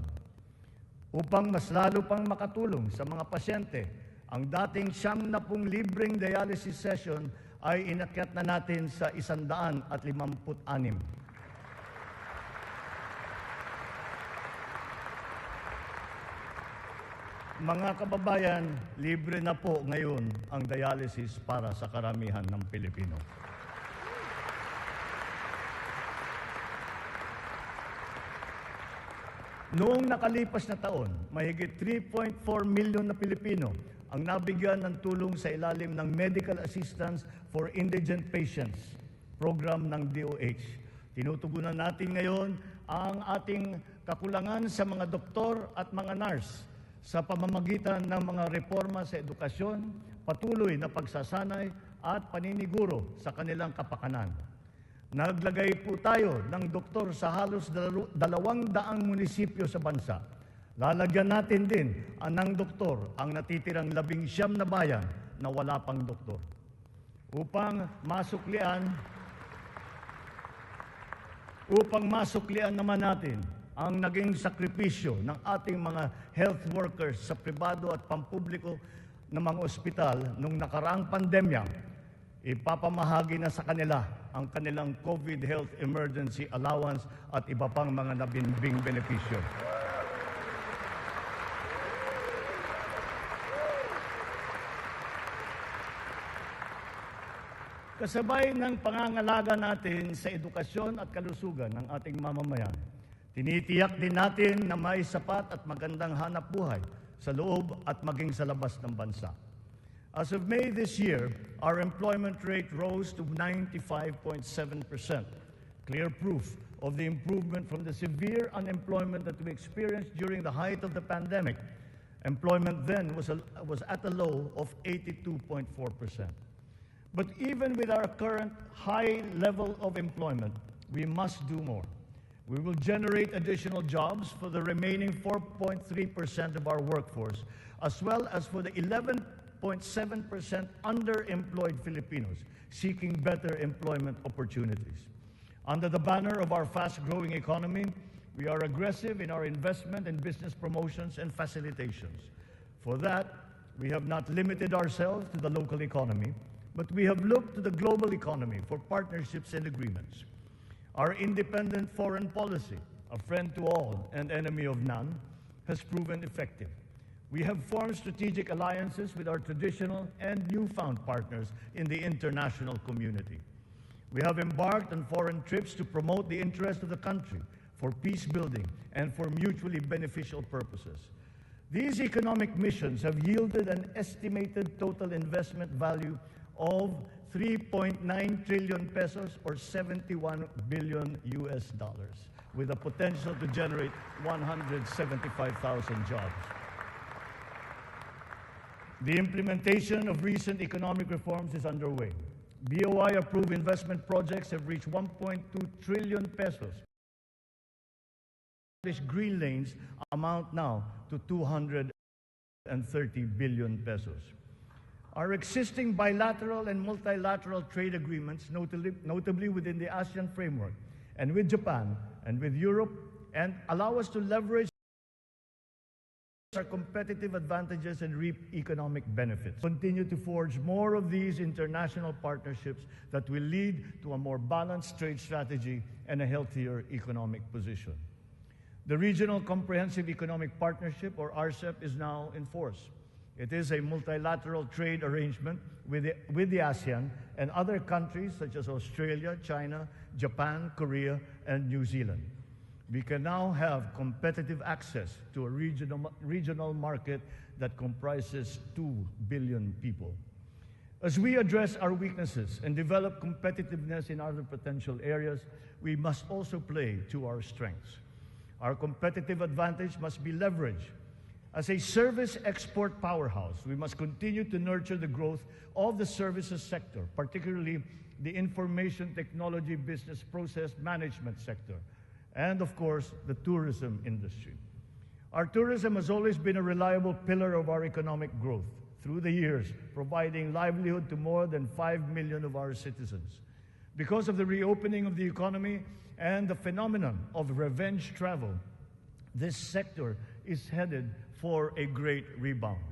Upang mas lalo pang makatulong sa mga pasyente, ang dating 70 libreng dialysis session ay inakyat na natin sa 156. Mga kababayan, libre na po ngayon ang dialysis para sa karamihan ng Pilipino. Noong nakalipas na taon, mahigit 3.4 milyon na Pilipino ang nabigyan ng tulong sa ilalim ng Medical Assistance for Indigent Patients program ng DOH. Tinutugunan natin ngayon ang ating kakulangan sa mga doktor at mga nurse sa pamamagitan ng mga reforma sa edukasyon, patuloy na pagsasanay at paniniguro sa kanilang kapakanan. Naglagay po tayo ng doktor sa halos 200 munisipyo sa bansa. Lalagyan natin din ng doktor ang natitirang 19 na bayan na wala pang doktor. Upang masuklian naman natin ang naging sakripisyo ng ating mga health workers sa pribado at pampubliko ng mga ospital nung nakaraang pandemya, ipapamahagi na sa kanila ang kanilang COVID Health Emergency Allowance at iba pang mga nabimbing benepisyo. Kasabay ng pangangalaga natin sa edukasyon at kalusugan ng ating mamamayan, tinitiyak din natin na may sapat at magandang hanap buhay sa loob at maging sa labas ng bansa. As of May this year, our employment rate rose to 95.7%, clear proof of the improvement from the severe unemployment that we experienced during the height of the pandemic. Employment then was at a low of 82.4%. But even with our current high level of employment, we must do more. We will generate additional jobs for the remaining 4.3% of our workforce, as well as for the 11.7% underemployed Filipinos seeking better employment opportunities. Under the banner of our fast-growing economy, we are aggressive in our investment in business promotions and facilitations. For that, we have not limited ourselves to the local economy, but we have looked to the global economy for partnerships and agreements. Our independent foreign policy, a friend to all and enemy of none, has proven effective. We have formed strategic alliances with our traditional and newfound partners in the international community. We have embarked on foreign trips to promote the interest of the country for peace building and for mutually beneficial purposes. These economic missions have yielded an estimated total investment value of 3.9 trillion pesos or 71 billion US dollars, with a potential to generate 175,000 jobs. The implementation of recent economic reforms is underway. BOI-approved investment projects have reached 1.2 trillion pesos. Green lanes amount now to 230 billion pesos. Our existing bilateral and multilateral trade agreements, notably within the ASEAN framework, and with Japan and with Europe, and allow us to leverage our competitive advantages and reap economic benefits. Continue to forge more of these international partnerships that will lead to a more balanced trade strategy and a healthier economic position. The Regional Comprehensive Economic Partnership, or RCEP, is now in force. It is a multilateral trade arrangement with the ASEAN and other countries such as Australia, China, Japan, Korea, and New Zealand. We can now have competitive access to a regional market that comprises 2 billion people. As we address our weaknesses and develop competitiveness in other potential areas, we must also play to our strengths. Our competitive advantage must be leveraged. As a service export powerhouse, we must continue to nurture the growth of the services sector, particularly the information technology business process management sector, and of course, the tourism industry. Our tourism has always been a reliable pillar of our economic growth through the years, providing livelihood to more than 5 million of our citizens. Because of the reopening of the economy and the phenomenon of revenge travel, this sector is headed for a great rebound.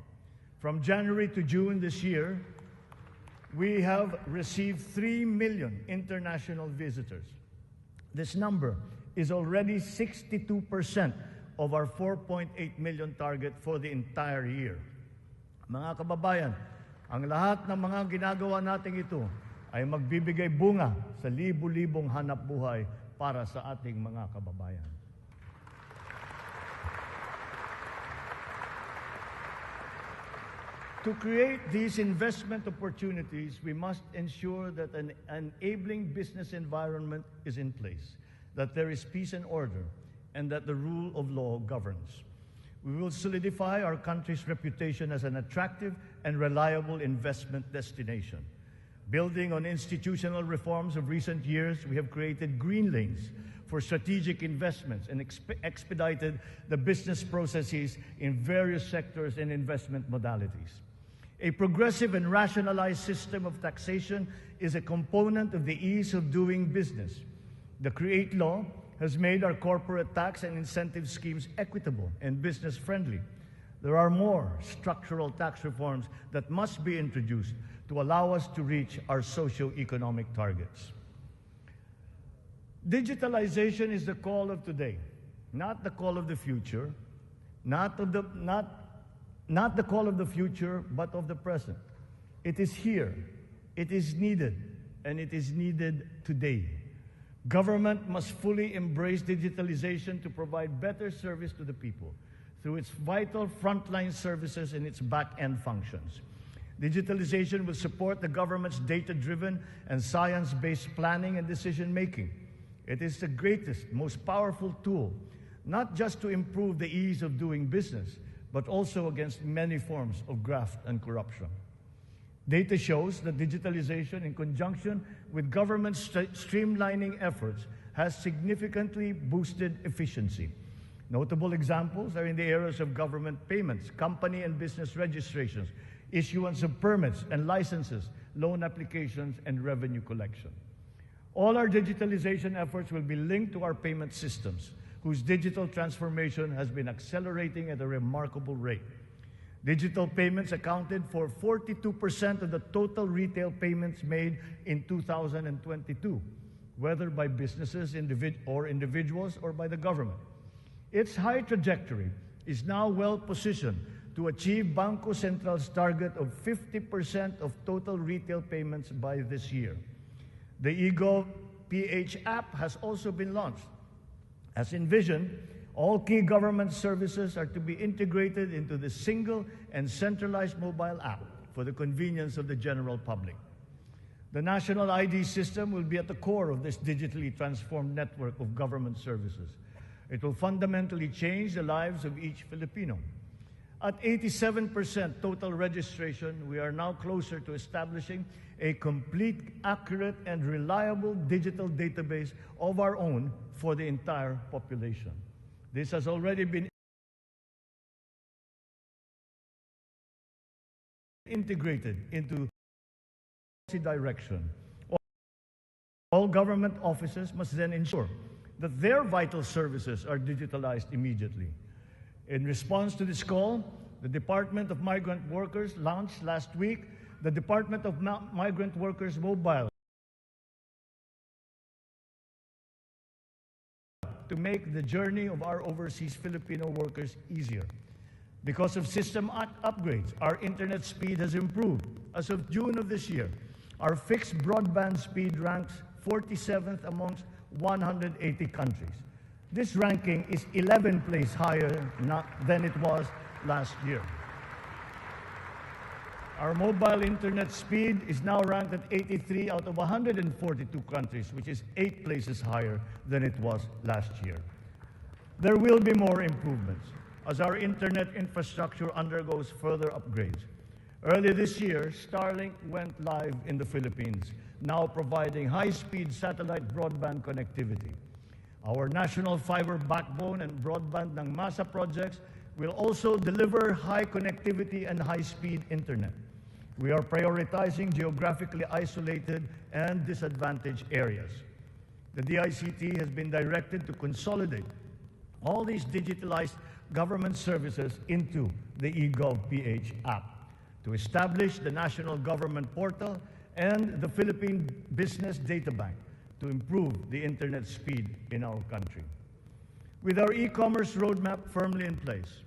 From January to June this year, we have received 3 million international visitors. This number is already 62% of our 4.8 million target for the entire year. Mga kababayan, ang lahat ng mga ginagawa natin ito ay magbibigay bunga sa libu-libong hanap buhay para sa ating mga kababayan. To create these investment opportunities, we must ensure that an enabling business environment is in place, that there is peace and order, and that the rule of law governs. We will solidify our country's reputation as an attractive and reliable investment destination. Building on institutional reforms of recent years, we have created green lanes for strategic investments and expedited the business processes in various sectors and investment modalities. A progressive and rationalized system of taxation is a component of the ease of doing business. The CREATE law has made our corporate tax and incentive schemes equitable and business-friendly. There are more structural tax reforms that must be introduced to allow us to reach our socio-economic targets. Digitalization is the call of today, not the call of the future, not the call of the future, but of the present. It is here, it is needed, and it is needed today. Government must fully embrace digitalization to provide better service to the people through its vital frontline services and its back-end functions. Digitalization will support the government's data-driven and science-based planning and decision-making. It is the greatest, most powerful tool, not just to improve the ease of doing business, but also against many forms of graft and corruption. Data shows that digitalization, in conjunction with government streamlining efforts, has significantly boosted efficiency. Notable examples are in the areas of government payments, company and business registrations, issuance of permits and licenses, loan applications, and revenue collection. All our digitalization efforts will be linked to our payment systems, whose digital transformation has been accelerating at a remarkable rate. Digital payments accounted for 42% of the total retail payments made in 2022, whether by businesses or individuals or by the government. Its high trajectory is now well positioned to achieve Bangko Central's target of 50% of total retail payments by this year. The eGov PH app has also been launched. As envisioned, all key government services are to be integrated into the single and centralized mobile app for the convenience of the general public. The national ID system will be at the core of this digitally transformed network of government services. It will fundamentally change the lives of each Filipino. At 87% total registration, we are now closer to establishing a complete, accurate, and reliable digital database of our own for the entire population. This has already been integrated into policy direction. All government offices must then ensure that their vital services are digitalized immediately. In response to this call, the Department of Migrant Workers launched last week the Department of Migrant Workers Mobile to make the journey of our overseas Filipino workers easier. Because of system upgrades, our internet speed has improved. As of June of this year, our fixed broadband speed ranks 47th amongst 180 countries. This ranking is 11 places higher than it was last year. Our mobile internet speed is now ranked at 83 out of 142 countries, which is 8 places higher than it was last year. There will be more improvements as our internet infrastructure undergoes further upgrades. Early this year, Starlink went live in the Philippines, now providing high-speed satellite broadband connectivity. Our national fiber backbone and broadband ng MASA projects will also deliver high connectivity and high-speed internet. We are prioritizing geographically isolated and disadvantaged areas. The DICT has been directed to consolidate all these digitalized government services into the eGov PH app, to establish the National Government Portal and the Philippine Business Data Bank to improve the internet speed in our country. With our e-commerce roadmap firmly in place,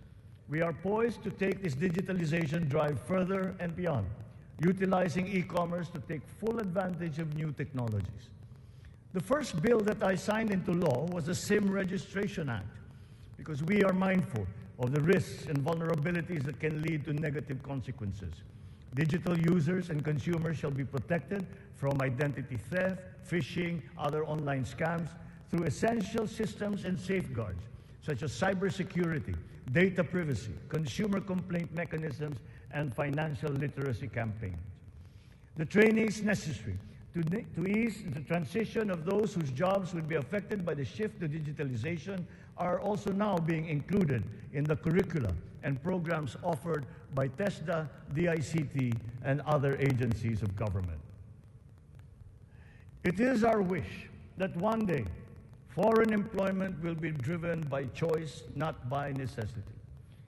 we are poised to take this digitalization drive further and beyond, utilizing e-commerce to take full advantage of new technologies. The first bill that I signed into law was the SIM Registration Act, because we are mindful of the risks and vulnerabilities that can lead to negative consequences. Digital users and consumers shall be protected from identity theft, phishing, other online scams through essential systems and safeguards, such as cybersecurity, data privacy, consumer complaint mechanisms, and financial literacy campaigns. The trainings necessary to ease the transition of those whose jobs will be affected by the shift to digitalization are also now being included in the curricula and programs offered by TESDA, DICT, and other agencies of government. It is our wish that one day foreign employment will be driven by choice, not by necessity.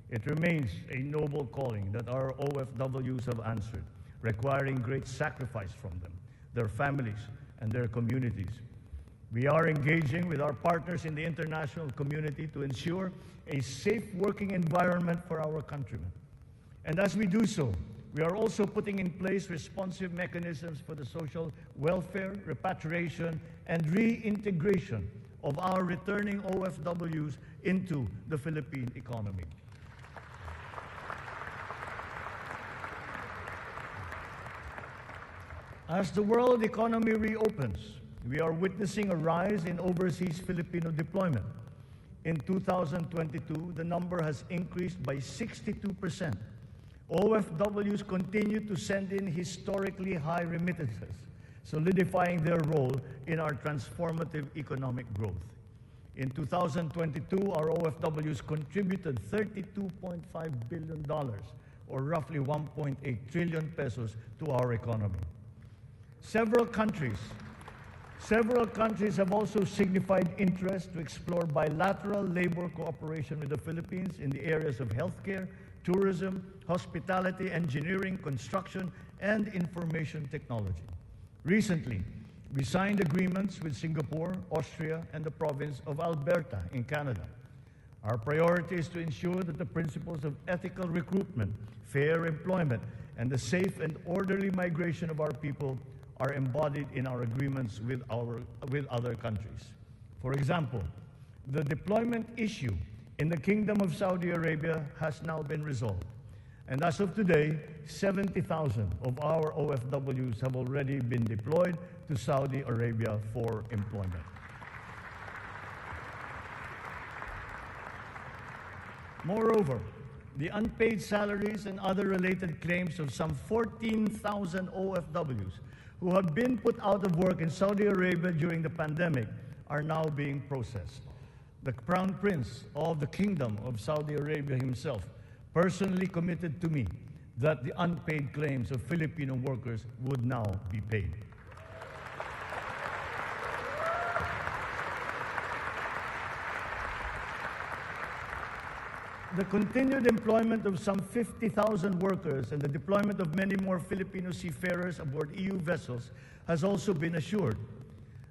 It remains a noble calling that our OFWs have answered, requiring great sacrifice from them, their families, and their communities. We are engaging with our partners in the international community to ensure a safe working environment for our countrymen. And as we do so, We are also putting in place responsive mechanisms for the social welfare, repatriation, and reintegration of our returning OFWs into the Philippine economy. As the world economy reopens, we are witnessing a rise in overseas Filipino deployment. In 2022, the number has increased by 62%. OFWs continue to send in historically high remittances, solidifying their role in our transformative economic growth. In 2022, our OFWs contributed $32.5 billion, or roughly 1.8 trillion pesos, to our economy. Several countries have also signified interest to explore bilateral labor cooperation with the Philippines in the areas of healthcare, tourism, hospitality, engineering, construction, and information technology. Recently, we signed agreements with Singapore, Austria, and the province of Alberta in Canada. Our priority is to ensure that the principles of ethical recruitment, fair employment, and the safe and orderly migration of our people are embodied in our agreements with other countries. For example, the deployment issue in the Kingdom of Saudi Arabia has now been resolved. And as of today, 70,000 of our OFWs have already been deployed to Saudi Arabia for employment. Moreover, the unpaid salaries and other related claims of some 14,000 OFWs who have been put out of work in Saudi Arabia during the pandemic are now being processed. The Crown Prince of the Kingdom of Saudi Arabia himself personally committed to me that the unpaid claims of Filipino workers would now be paid. The continued employment of some 50,000 workers and the deployment of many more Filipino seafarers aboard EU vessels has also been assured.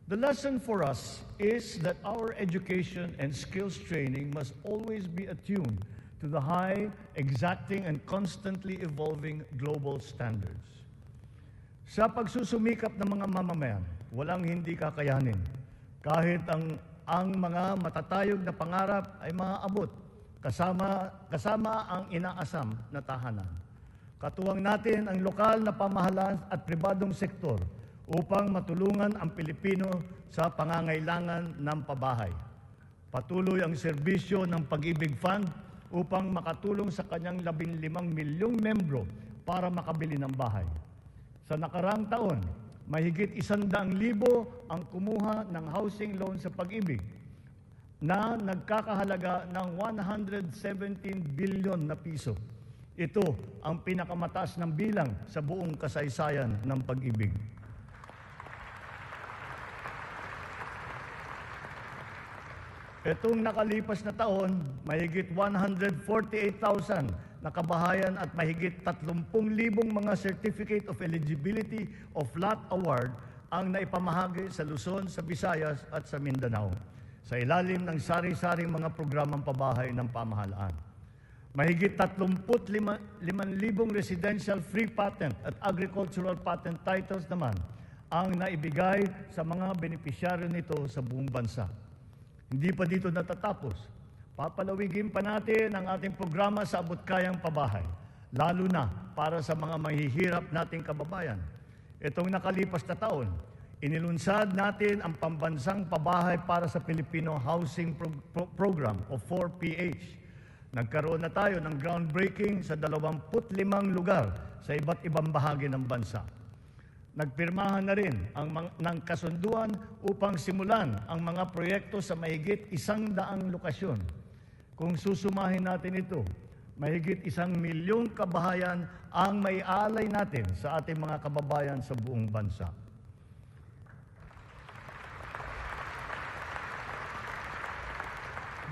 The lesson for us is that our education and skills training must always be attuned to the high, exacting, and constantly evolving global standards. Sa pagsusumikap ng mga mamamayan, walang hindi kakayanin. Kahit ang mga matatayog na pangarap ay maaabot, kasama ang inaasam na tahanan. Katuwang natin ang lokal na pamahalaan at pribadong sektor upang matulungan ang Pilipino sa pangangailangan ng pabahay. Patuloy ang serbisyo ng Pag-ibig Fund upang makatulong sa kanyang 15 milyong membro para makabili ng bahay. Sa nakarang taon, mahigit 100,000 ang kumuha ng housing loan sa Pag-ibig na nagkakahalaga ng 117 billion na piso. Ito ang pinakamataas ng bilang sa buong kasaysayan ng Pag-ibig. Itong nakalipas na taon, mahigit 148,000 na kabahayan at mahigit 30,000 mga Certificate of Eligibility of Lot Award ang naipamahagi sa Luzon, sa Visayas at sa Mindanao sa ilalim ng sari-saring mga programang pabahay ng pamahalaan. Mahigit 35,000 residential free patent at agricultural patent titles naman ang naibigay sa mga benepisyaryo nito sa buong bansa. Hindi pa dito natatapos. Papalawigin pa natin ang ating programa sa abot-kayang pabahay, lalo na para sa mga mahihirap nating kababayan. Itong nakalipas na taon, inilunsad natin ang pambansang pabahay para sa Filipino Housing Program o 4PH. Nagkaroon na tayo ng groundbreaking sa 25 lugar sa iba't ibang bahagi ng bansa. Nagpirmahan na rin ng kasunduan upang simulan ang mga proyekto sa mahigit 100 lokasyon. Kung susumahin natin ito, mahigit 1 milyong kabahayan ang maialay natin sa ating mga kababayan sa buong bansa.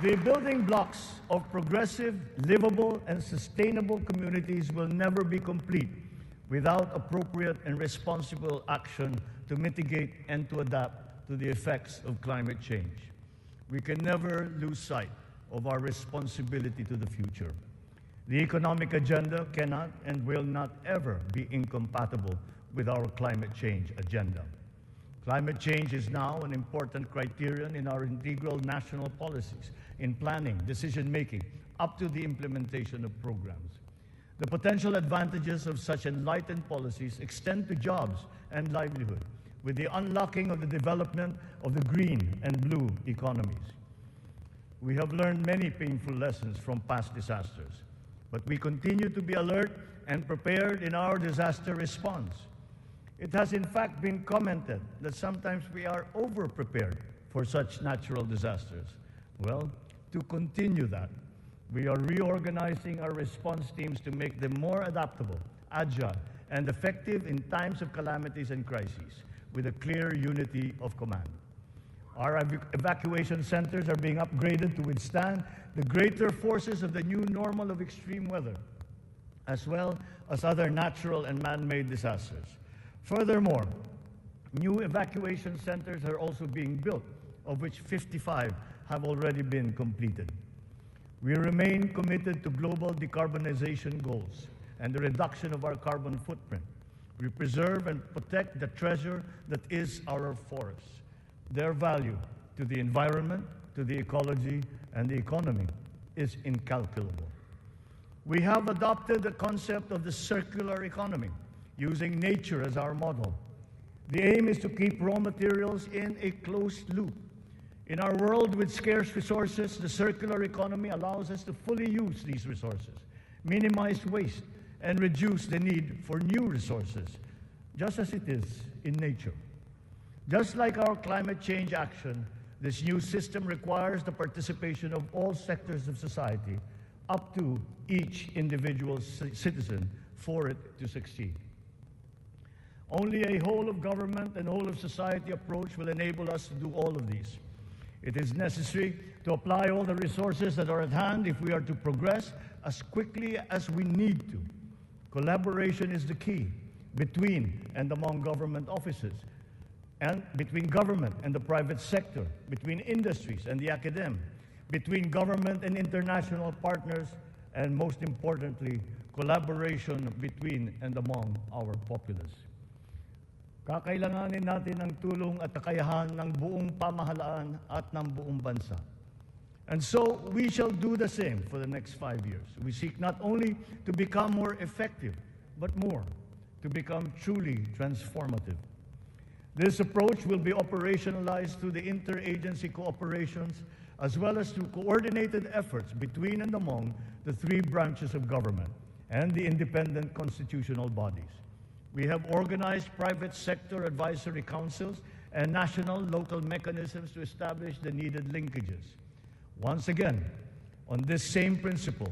The building blocks of progressive, livable, and sustainable communities will never be complete without appropriate and responsible action to mitigate and to adapt to the effects of climate change. We can never lose sight of our responsibility to the future. The economic agenda cannot and will not ever be incompatible with our climate change agenda. Climate change is now an important criterion in our integral national policies, in planning, decision-making, up to the implementation of programs. The potential advantages of such enlightened policies extend to jobs and livelihood, with the unlocking of the development of the green and blue economies. We have learned many painful lessons from past disasters, but we continue to be alert and prepared in our disaster response. It has in fact been commented that sometimes we are over-prepared for such natural disasters. Well, to continue that, we are reorganizing our response teams to make them more adaptable, agile, and effective in times of calamities and crises, with a clear unity of command. Our evacuation centers are being upgraded to withstand the greater forces of the new normal of extreme weather, as well as other natural and man-made disasters. Furthermore, new evacuation centers are also being built, of which 55 have already been completed. We remain committed to global decarbonization goals and the reduction of our carbon footprint. We preserve and protect the treasure that is our forests. Their value to the environment, to the ecology, and the economy is incalculable. We have adopted the concept of the circular economy, using nature as our model. The aim is to keep raw materials in a closed loop. In our world with scarce resources, the circular economy allows us to fully use these resources, minimize waste, and reduce the need for new resources, just as it is in nature. Just like our climate change action, this new system requires the participation of all sectors of society, up to each individual citizen, for it to succeed. Only a whole-of-government and whole-of-society approach will enable us to do all of these. It is necessary to apply all the resources that are at hand if we are to progress as quickly as we need to. Collaboration is the key between and among government offices, and between government and the private sector, between industries and the academe, between government and international partners, and most importantly, collaboration between and among our populace. Kakailanganin natin ang tulong at kakayahan ng buong pamahalaan at ng buong bansa. And so, we shall do the same for the next 5 years. We seek not only to become more effective, but more, to become truly transformative. This approach will be operationalized through the interagency cooperations as well as through coordinated efforts between and among the three branches of government and the independent constitutional bodies. We have organized private sector advisory councils and national local mechanisms to establish the needed linkages. Once again, on this same principle,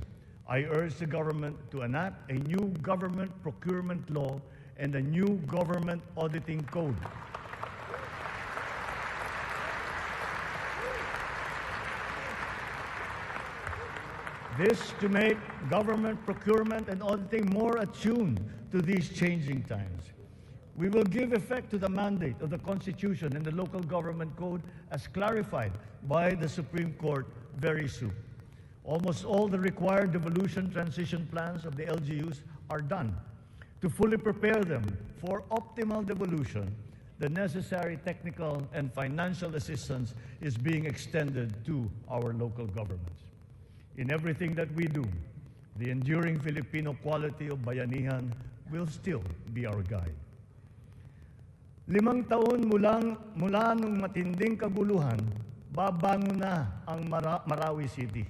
I urge the government to enact a new government procurement law and a new government auditing code. This to make government procurement and auditing more attuned to these changing times. We will give effect to the mandate of the Constitution and the Local Government Code as clarified by the Supreme Court very soon. Almost all the required devolution transition plans of the LGUs are done. To fully prepare them for optimal devolution, the necessary technical and financial assistance is being extended to our local governments. In everything that we do, the enduring Filipino quality of bayanihan will still be our guide. 5 taon mula nung matinding kaguluhan, babangon na ang Marawi City.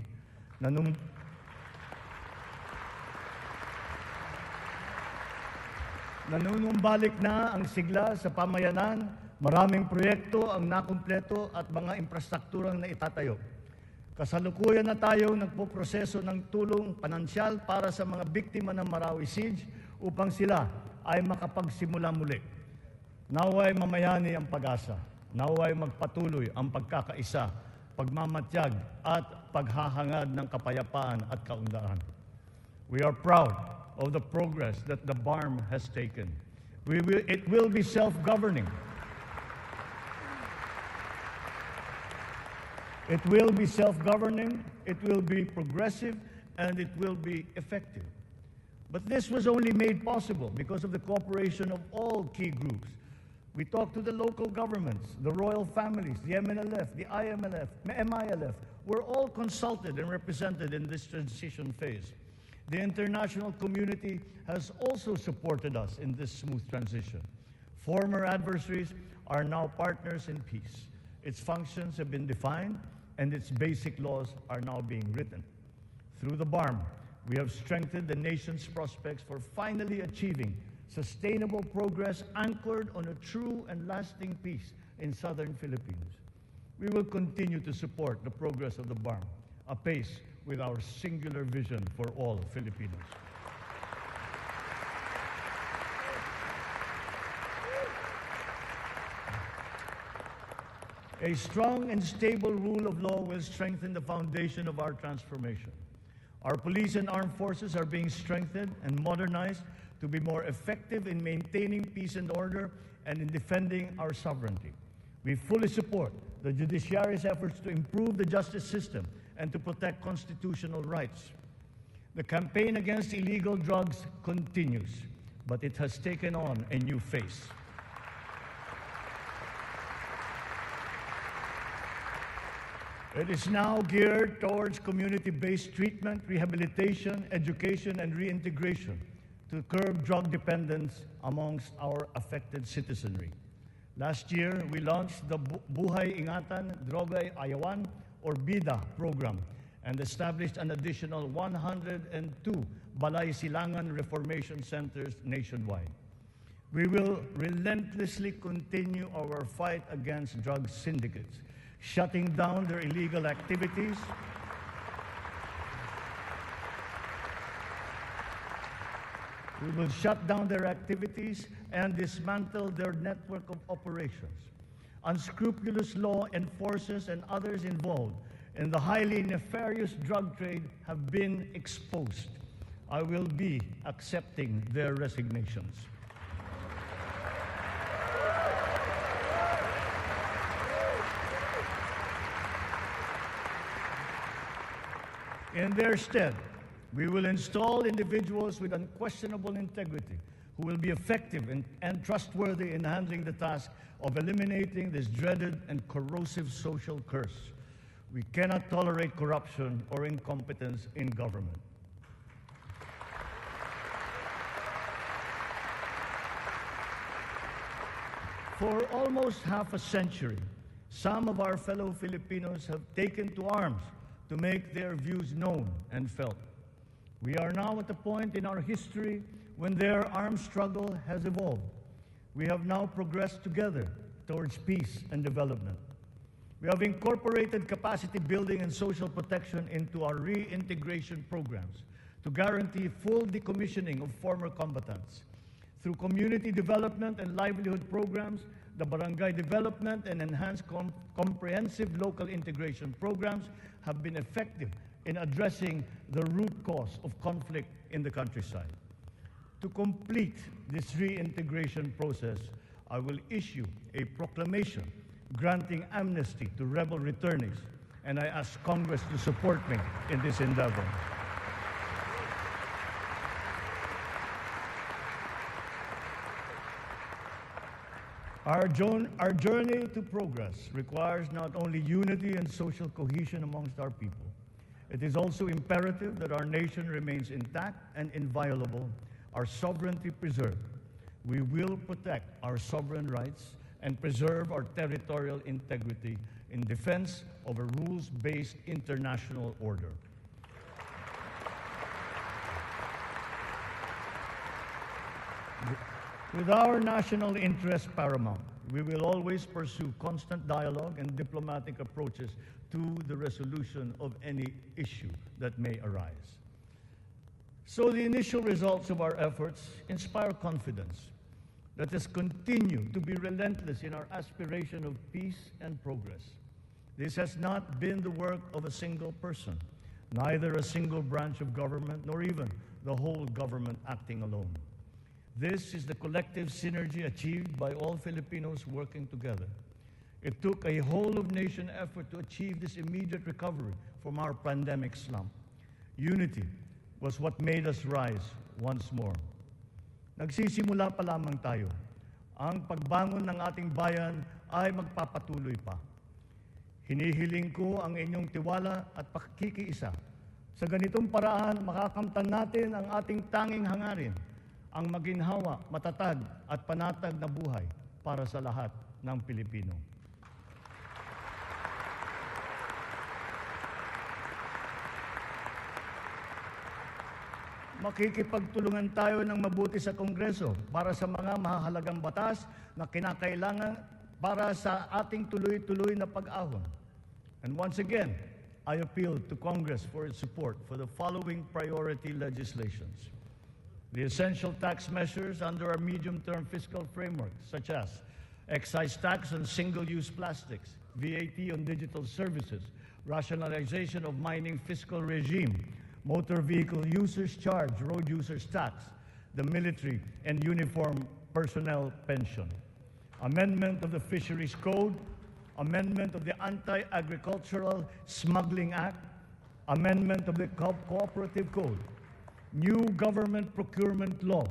Nanunumbalik na ang sigla sa pamayanan, maraming proyekto ang nakumpleto at mga infrastrukturang naitatayo. Kasalukuyan na tayo nagpoproseso ng tulong pinansyal para sa mga biktima ng Marawi Siege upang sila ay makapagsimula muli. Naway mamayani ang pag-asa. Naway magpatuloy ang pagkakaisa, pagmamatyag at paghahangad ng kapayapaan at kaunlaran. We are proud of the progress that the BARM has taken. It will be self-governing. It will be self-governing, it will be progressive, and it will be effective. But this was only made possible because of the cooperation of all key groups. We talked to the local governments, the royal families, the MNLF, the MILF. We're all consulted and represented in this transition phase. The international community has also supported us in this smooth transition. Former adversaries are now partners in peace. Its functions have been defined, and its basic laws are now being written. Through the BARM, we have strengthened the nation's prospects for finally achieving sustainable progress anchored on a true and lasting peace in southern Philippines. We will continue to support the progress of the BARM, apace with our singular vision for all Filipinos. A strong and stable rule of law will strengthen the foundation of our transformation. Our police and armed forces are being strengthened and modernized to be more effective in maintaining peace and order and in defending our sovereignty. We fully support the judiciary's efforts to improve the justice system and to protect constitutional rights. The campaign against illegal drugs continues, but it has taken on a new face. It is now geared towards community-based treatment, rehabilitation, education, and reintegration to curb drug dependence amongst our affected citizenry. Last year, we launched the Buhay Ingatan, Droga'y Ayawan, or BIDA program, and established an additional 102 Balay Silangan Reformation Centers nationwide. We will relentlessly continue our fight against drug syndicates, shutting down their illegal activities, we will shut down their activities and dismantle their network of operations. Unscrupulous law enforcers and others involved in the highly nefarious drug trade have been exposed. I will be accepting their resignations. In their stead, we will install individuals with unquestionable integrity who will be effective and trustworthy in handling the task of eliminating this dreaded and corrosive social curse. We cannot tolerate corruption or incompetence in government. For almost half a century, some of our fellow Filipinos have taken to arms to make their views known and felt. We are now at a point in our history when their armed struggle has evolved. We have now progressed together towards peace and development. We have incorporated capacity building and social protection into our reintegration programs to guarantee full decommissioning of former combatants. Through community development and livelihood programs, the barangay development and enhanced comprehensive local integration programs have been effective in addressing the root cause of conflict in the countryside. To complete this reintegration process, I will issue a proclamation granting amnesty to rebel returnees, and I ask Congress to support me in this endeavor. Our journey to progress requires not only unity and social cohesion amongst our people. It is also imperative that our nation remains intact and inviolable, our sovereignty preserved. We will protect our sovereign rights and preserve our territorial integrity in defense of a rules-based international order. With our national interest paramount, we will always pursue constant dialogue and diplomatic approaches to the resolution of any issue that may arise. So the initial results of our efforts inspire confidence. Let us continue to be relentless in our aspiration of peace and progress. This has not been the work of a single person, neither a single branch of government, nor even the whole government acting alone. This is the collective synergy achieved by all Filipinos working together. It took a whole-of-nation effort to achieve this immediate recovery from our pandemic slump. Unity was what made us rise once more. Nagsisimula pa lamang tayo. Ang pagbangon ng ating bayan ay magpapatuloy pa. Hinihiling ko ang inyong tiwala at pakikiisa. Sa ganitong paraan, makakamtan natin ang ating tanging hangarin, ang maginhawa, matatag at panatag na buhay para sa lahat ng Pilipino. Makikipagtulungan tayo ng mabuti sa Kongreso para sa mga mahahalagang batas na kinakailangan para sa ating tuloy-tuloy na pag-ahon. And once again, I appeal to Congress for its support for the following priority legislations. The essential tax measures under our medium-term fiscal framework, such as excise tax on single-use plastics, VAT on digital services, rationalization of mining fiscal regime, motor vehicle users charge, road users tax, the military and uniform personnel pension, amendment of the Fisheries Code, amendment of the Anti-Agricultural Smuggling Act, amendment of the Cooperative Code, new government procurement law,